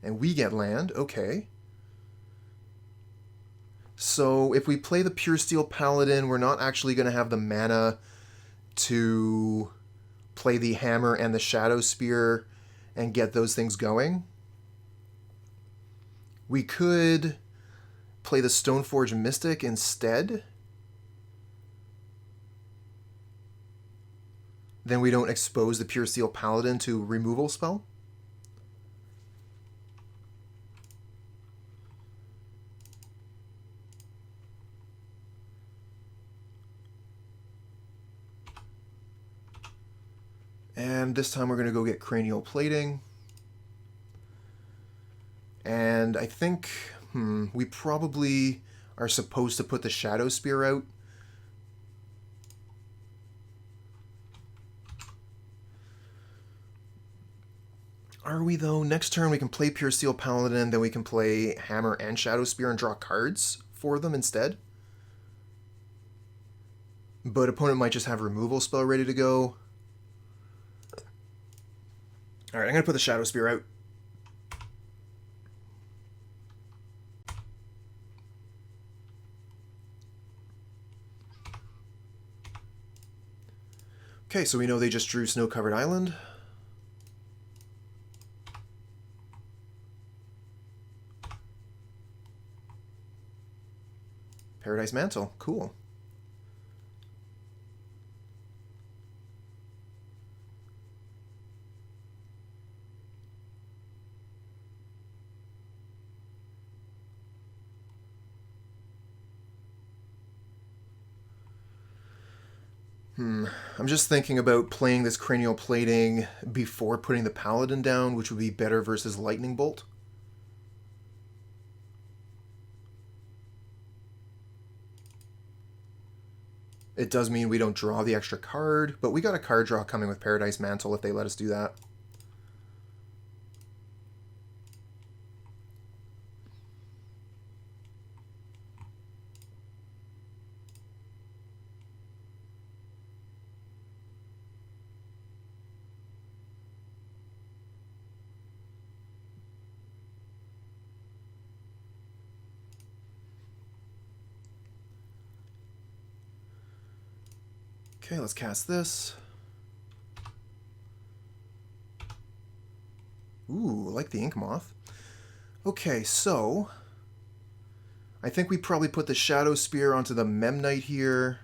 And we get land. Okay. So if we play the Puresteel Paladin, we're not actually going to have the mana to play the Hammer and the Shadowspear and get those things going. We could play the Stoneforge Mystic instead. Then we don't expose the Puresteel Paladin to removal spell. And this time we're going to go get Cranial Plating. And I think, we probably are supposed to put the Shadowspear out. Are we, though? Next turn we can play Puresteel Paladin, then we can play Hammer and Shadowspear and draw cards for them instead. But opponent might just have removal spell ready to go. Alright, I'm going to put the Shadowspear out. Okay, so we know they just drew Snow-Covered Island. Paradise Mantle, cool. I'm just thinking about playing this Cranial Plating before putting the Paladin down, which would be better versus Lightning Bolt. It does mean we don't draw the extra card, but we got a card draw coming with Paradise Mantle if they let us do that. Okay, let's cast this. Ooh, I like the Inkmoth. Okay, so I think we probably put the Shadowspear onto the Memnite here.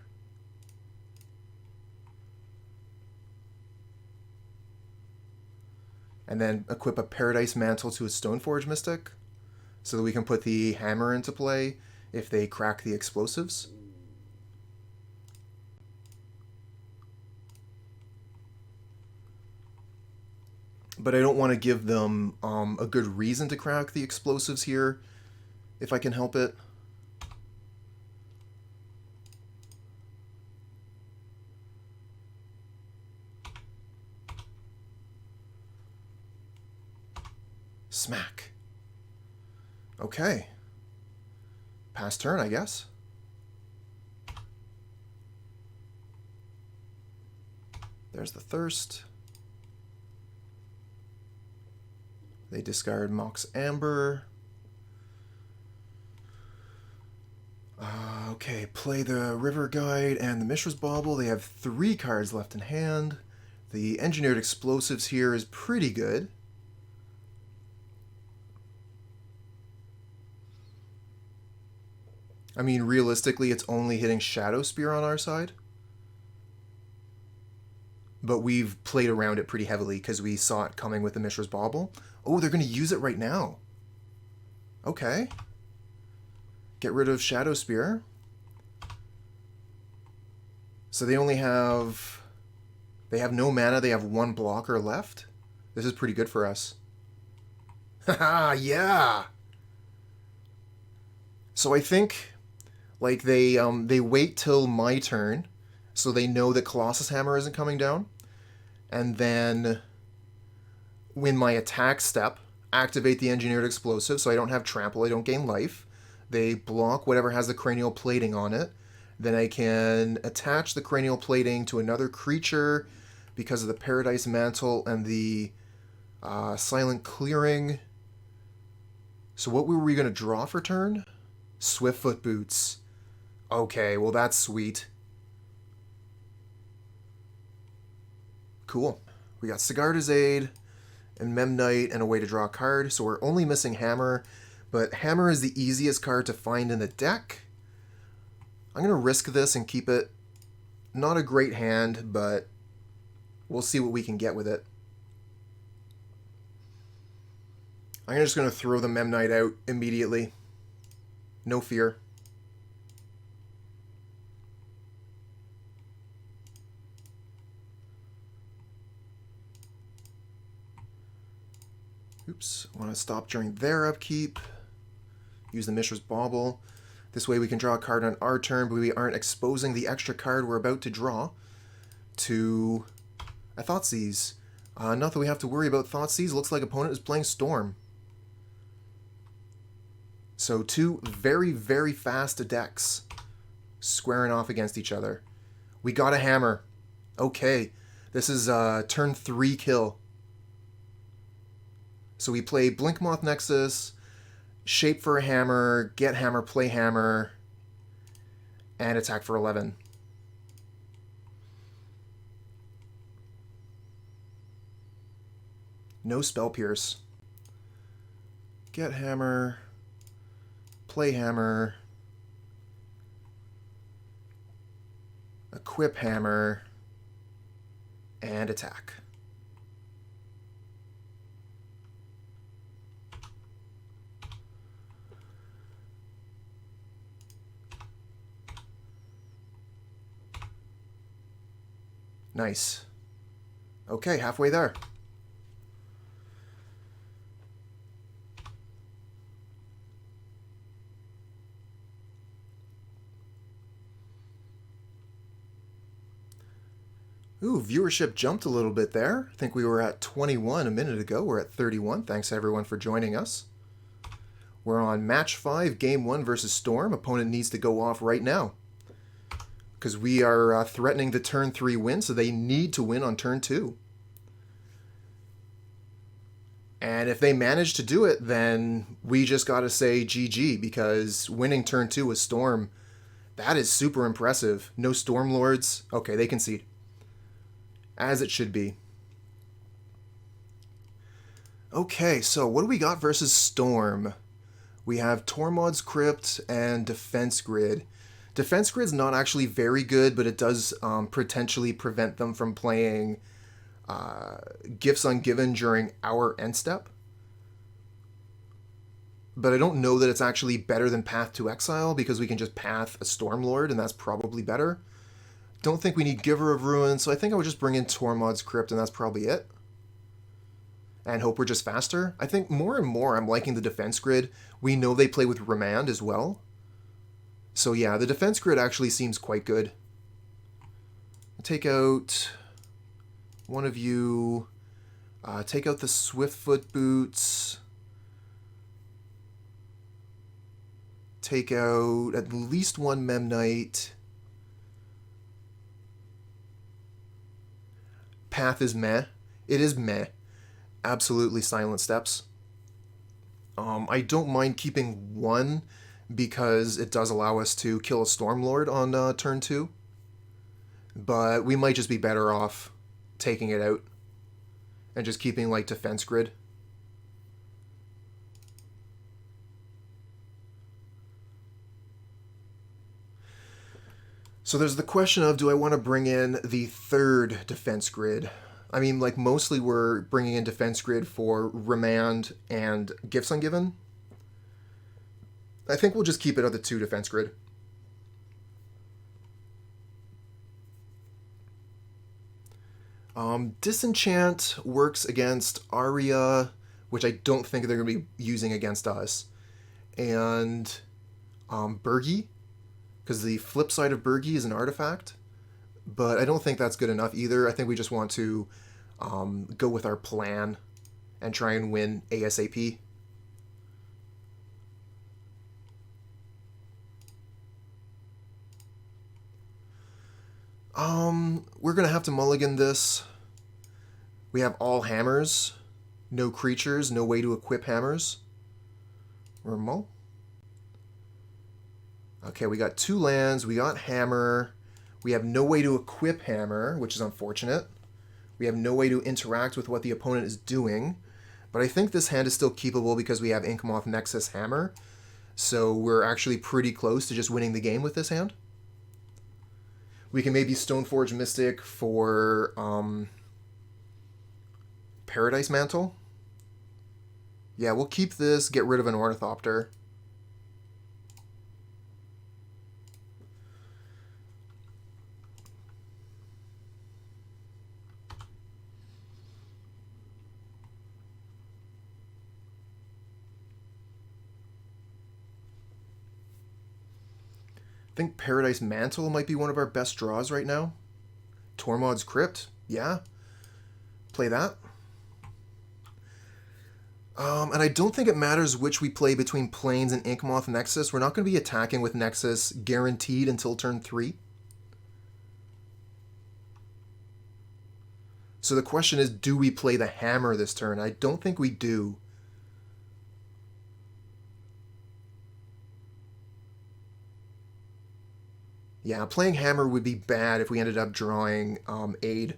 And then equip a Paradise Mantle to a Stoneforge Mystic so that we can put the hammer into play if they crack the explosives. But I don't want to give them a good reason to crack the explosives here, if I can help it. Smack. Okay. Pass turn, I guess. There's the Thirst. They discard Mox Amber. Okay, play the River Guide and the Mishra's Bauble. They have 3 cards left in hand. The Engineered Explosives here is pretty good. I mean, realistically, it's only hitting Shadowspear on our side. But we've played around it pretty heavily because we saw it coming with the Mishra's Bauble. Oh, they're going to use it right now. Okay. Get rid of Shadowspear. So they only have... They have no mana. They have 1 blocker left. This is pretty good for us. Haha, yeah! So I think... Like, they wait till my turn, so they know that Colossus Hammer isn't coming down. And then, when my attack step, activate the Engineered Explosive, so I don't have Trample, I don't gain life. They block whatever has the Cranial Plating on it. Then I can attach the Cranial Plating to another creature because of the Paradise Mantle and the Silent Clearing. So what were we going to draw for turn? Swiftfoot Boots. Okay, well that's sweet. Cool. We got Sigarda's Aid and Memnite and a way to draw a card, so we're only missing Hammer, but Hammer is the easiest card to find in the deck. I'm going to risk this and keep it. Not a great hand, but we'll see what we can get with it. I'm just going to throw the Memnite out immediately. No fear. Oops, I want to stop during their upkeep. Use the Mishra's Bauble. This way we can draw a card on our turn, but we aren't exposing the extra card we're about to draw to a Thoughtseize. Not that we have to worry about Thoughtseize. Looks like opponent is playing Storm. So 2 very, very fast decks squaring off against each other. We got a Hammer. Okay, this is turn 3 kill. So we play Blinkmoth Nexus, shape for a Hammer, get Hammer, play Hammer, and attack for 11. No Spell Pierce. Get Hammer, play Hammer, equip Hammer, and attack. Nice. Okay, halfway there. Ooh, viewership jumped a little bit there. I think we were at 21 a minute ago. We're at 31. Thanks everyone for joining us. We're on match 5, game 1 versus Storm. Opponent needs to go off right now, because we are threatening the turn 3 win, so they need to win on turn 2. And if they manage to do it, then we just got to say GG, because winning turn 2 with Storm, that is super impressive. No Storm Lords. Okay, they concede. As it should be. Okay, so what do we got versus Storm? We have Tormod's Crypt and Defense Grid. Defense Grid's not actually very good, but it does potentially prevent them from playing Gifts Ungiven during our end step. But I don't know that it's actually better than Path to Exile, because we can just Path a Stormlord, and that's probably better. Don't think we need Giver of Ruin, so I think I would just bring in Tormod's Crypt, and that's probably it. And hope we're just faster. I think more and more I'm liking the Defense Grid. We know they play with Remand as well. So yeah, the Defense Grid actually seems quite good. Take out one of you. Take out the Swiftfoot Boots. Take out at least one Memnite. Path is meh. It is meh. Absolutely Silent Steps. I don't mind keeping one, because it does allow us to kill a Stormlord on turn 2. But we might just be better off taking it out and just keeping like Defense Grid. So there's the question of, do I want to bring in the third Defense Grid? I mean, like, mostly we're bringing in Defense Grid for Remand and Gifts Ungiven. I think we'll just keep it at the 2 Defense Grid. Disenchant works against Aria, which I don't think they're going to be using against us. And Burgi, because the flip side of Burgi is an artifact. But I don't think that's good enough either. I think we just want to go with our plan and try and win ASAP. We're going to have to mulligan this. We have all hammers. No creatures. No way to equip hammers. Or mull. Okay, we got 2 lands. We got hammer. We have no way to equip hammer, which is unfortunate. We have no way to interact with what the opponent is doing. But I think this hand is still keepable because we have Inkmoth Nexus hammer. So we're actually pretty close to just winning the game with this hand. We can maybe Stoneforge Mystic for Paradise Mantle. Yeah, we'll keep this, get rid of an Ornithopter. I think Paradise Mantle might be one of our best draws right now. Tormod's Crypt, yeah. Play that. And I don't think it matters which we play between Plains and Inkmoth Nexus. We're not going to be attacking with Nexus guaranteed until turn 3. So the question is, do we play the Hammer this turn? I don't think we do. Yeah, playing Hammer would be bad if we ended up drawing Aid.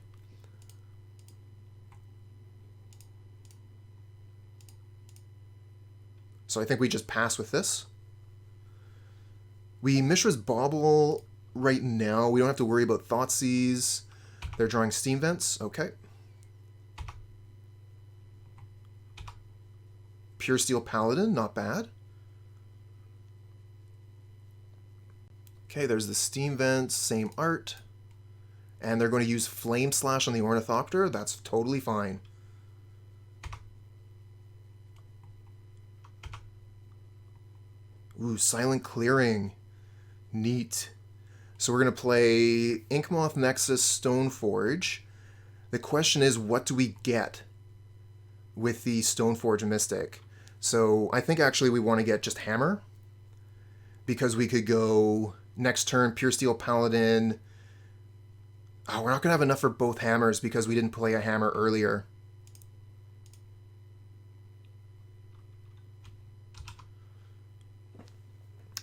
So I think we just pass with this. We Mishra's Bauble right now. We don't have to worry about Thoughtseize. They're drawing Steam Vents. Okay. Puresteel Paladin, not bad. Okay, there's the Steam Vents, same art. And they're going to use Flame Slash on the Ornithopter. That's totally fine. Ooh, Silent Clearing. Neat. So we're going to play Inkmoth Nexus, Stoneforge. The question is, what do we get with the Stoneforge Mystic? So I think actually we want to get just Hammer, because we could go next turn Puresteel Paladin. Oh, we're not going to have enough for both Hammers because we didn't play a Hammer earlier.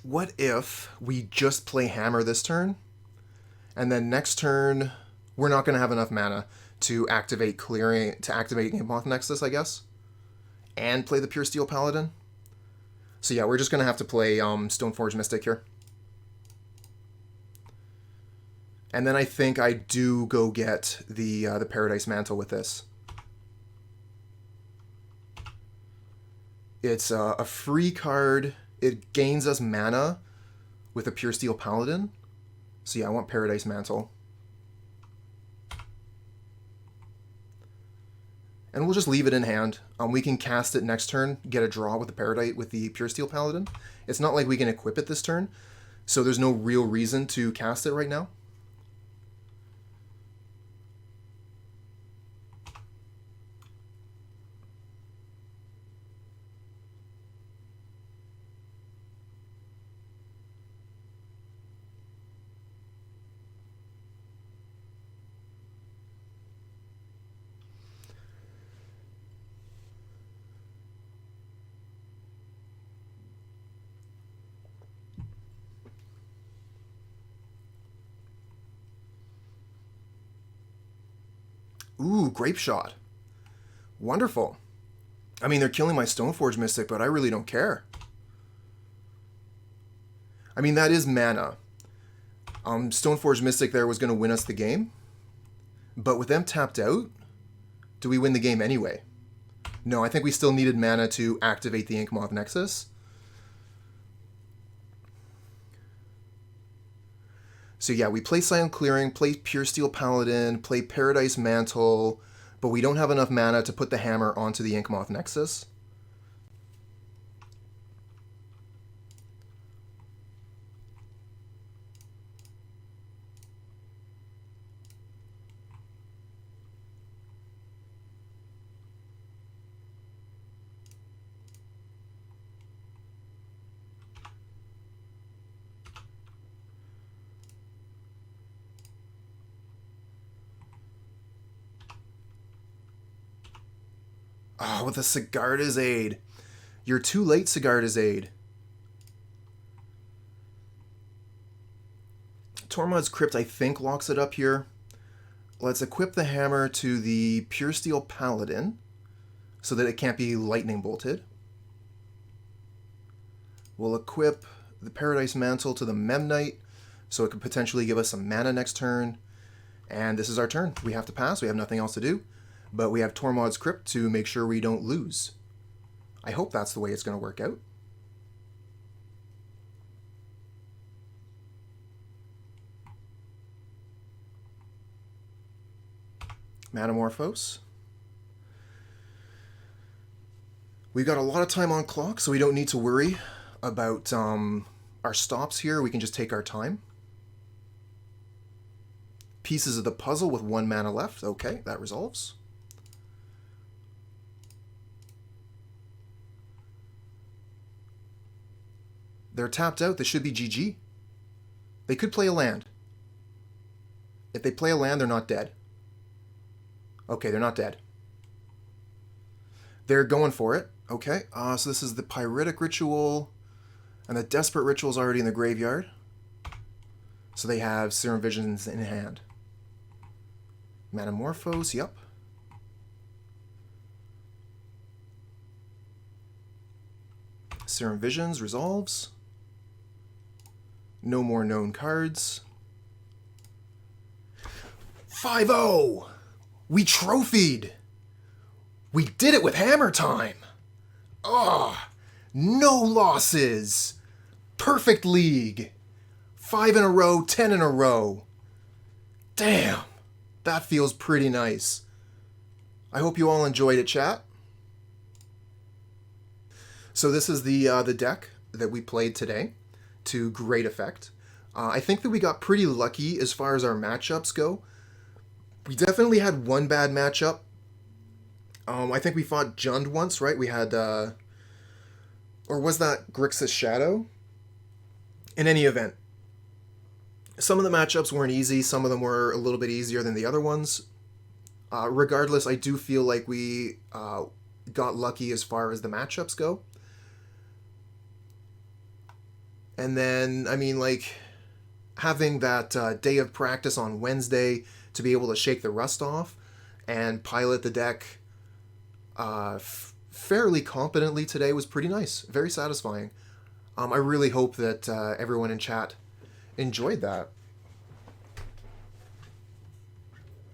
What if we just play Hammer this turn, and then next turn we're not going to have enough mana to activate Inkmoth Nexus, I guess, and play the Puresteel Paladin? So yeah, we're just going to have to play Stoneforge Mystic here. And then I think I do go get the Paradise Mantle with this. It's a free card. It gains us mana with a Puresteel Paladin. So yeah, I want Paradise Mantle. And we'll just leave it in hand. We can cast it next turn, get a draw with the Puresteel Paladin. It's not like we can equip it this turn, so there's no real reason to cast it right now. Ooh, Grape Shot. Wonderful. I mean, they're killing my Stoneforge Mystic, but I really don't care. I mean, that is mana. Stoneforge Mystic there was going to win us the game. But with them tapped out, do we win the game anyway? No, I think we still needed mana to activate the Inkmoth Nexus. So yeah, we play Silent Clearing, play Puresteel Paladin, play Paradise Mantle, but we don't have enough mana to put the Hammer onto the Inkmoth Nexus. Oh, with a Sigarda's Aid. You're too late, Sigarda's Aid. Tormod's Crypt, I think, locks it up here. Let's equip the hammer to the Puresteel Paladin so that it can't be lightning bolted. We'll equip the Paradise Mantle to the Memnite so it could potentially give us some mana next turn. And this is our turn. We have to pass. We have nothing else to do. But we have Tormod's Crypt to make sure we don't lose. I hope that's the way it's going to work out. Manamorphose. We've got a lot of time on clock, so we don't need to worry about our stops here. We can just take our time. Pieces of the puzzle with 1 mana left. Okay, that resolves. They're tapped out. They should be GG. They could play a land. If they play a land, they're not dead. Okay, they're not dead. They're going for it. Okay, so this is the Pyritic Ritual, and the Desperate Ritual is already in the graveyard. So they have Serum Visions in hand. Manamorphose, yep. Serum Visions resolves. No more known cards. 5-0! We trophied! We did it with Hammer Time! Ah, no losses! Perfect league! 5 in a row, 10 in a row. Damn, that feels pretty nice. I hope you all enjoyed it, chat. So this is the deck that we played today to great effect. I think that we got pretty lucky as far as our matchups go. We definitely had one bad matchup. I think we fought Jund once, right? We had, or was that Grixis Shadow? In any event, some of the matchups weren't easy. Some of them were a little bit easier than the other ones. Regardless, I do feel like we got lucky as far as the matchups go. And then, I mean, like, having that day of practice on Wednesday to be able to shake the rust off and pilot the deck fairly competently today was pretty nice. Very satisfying. I really hope that everyone in chat enjoyed that.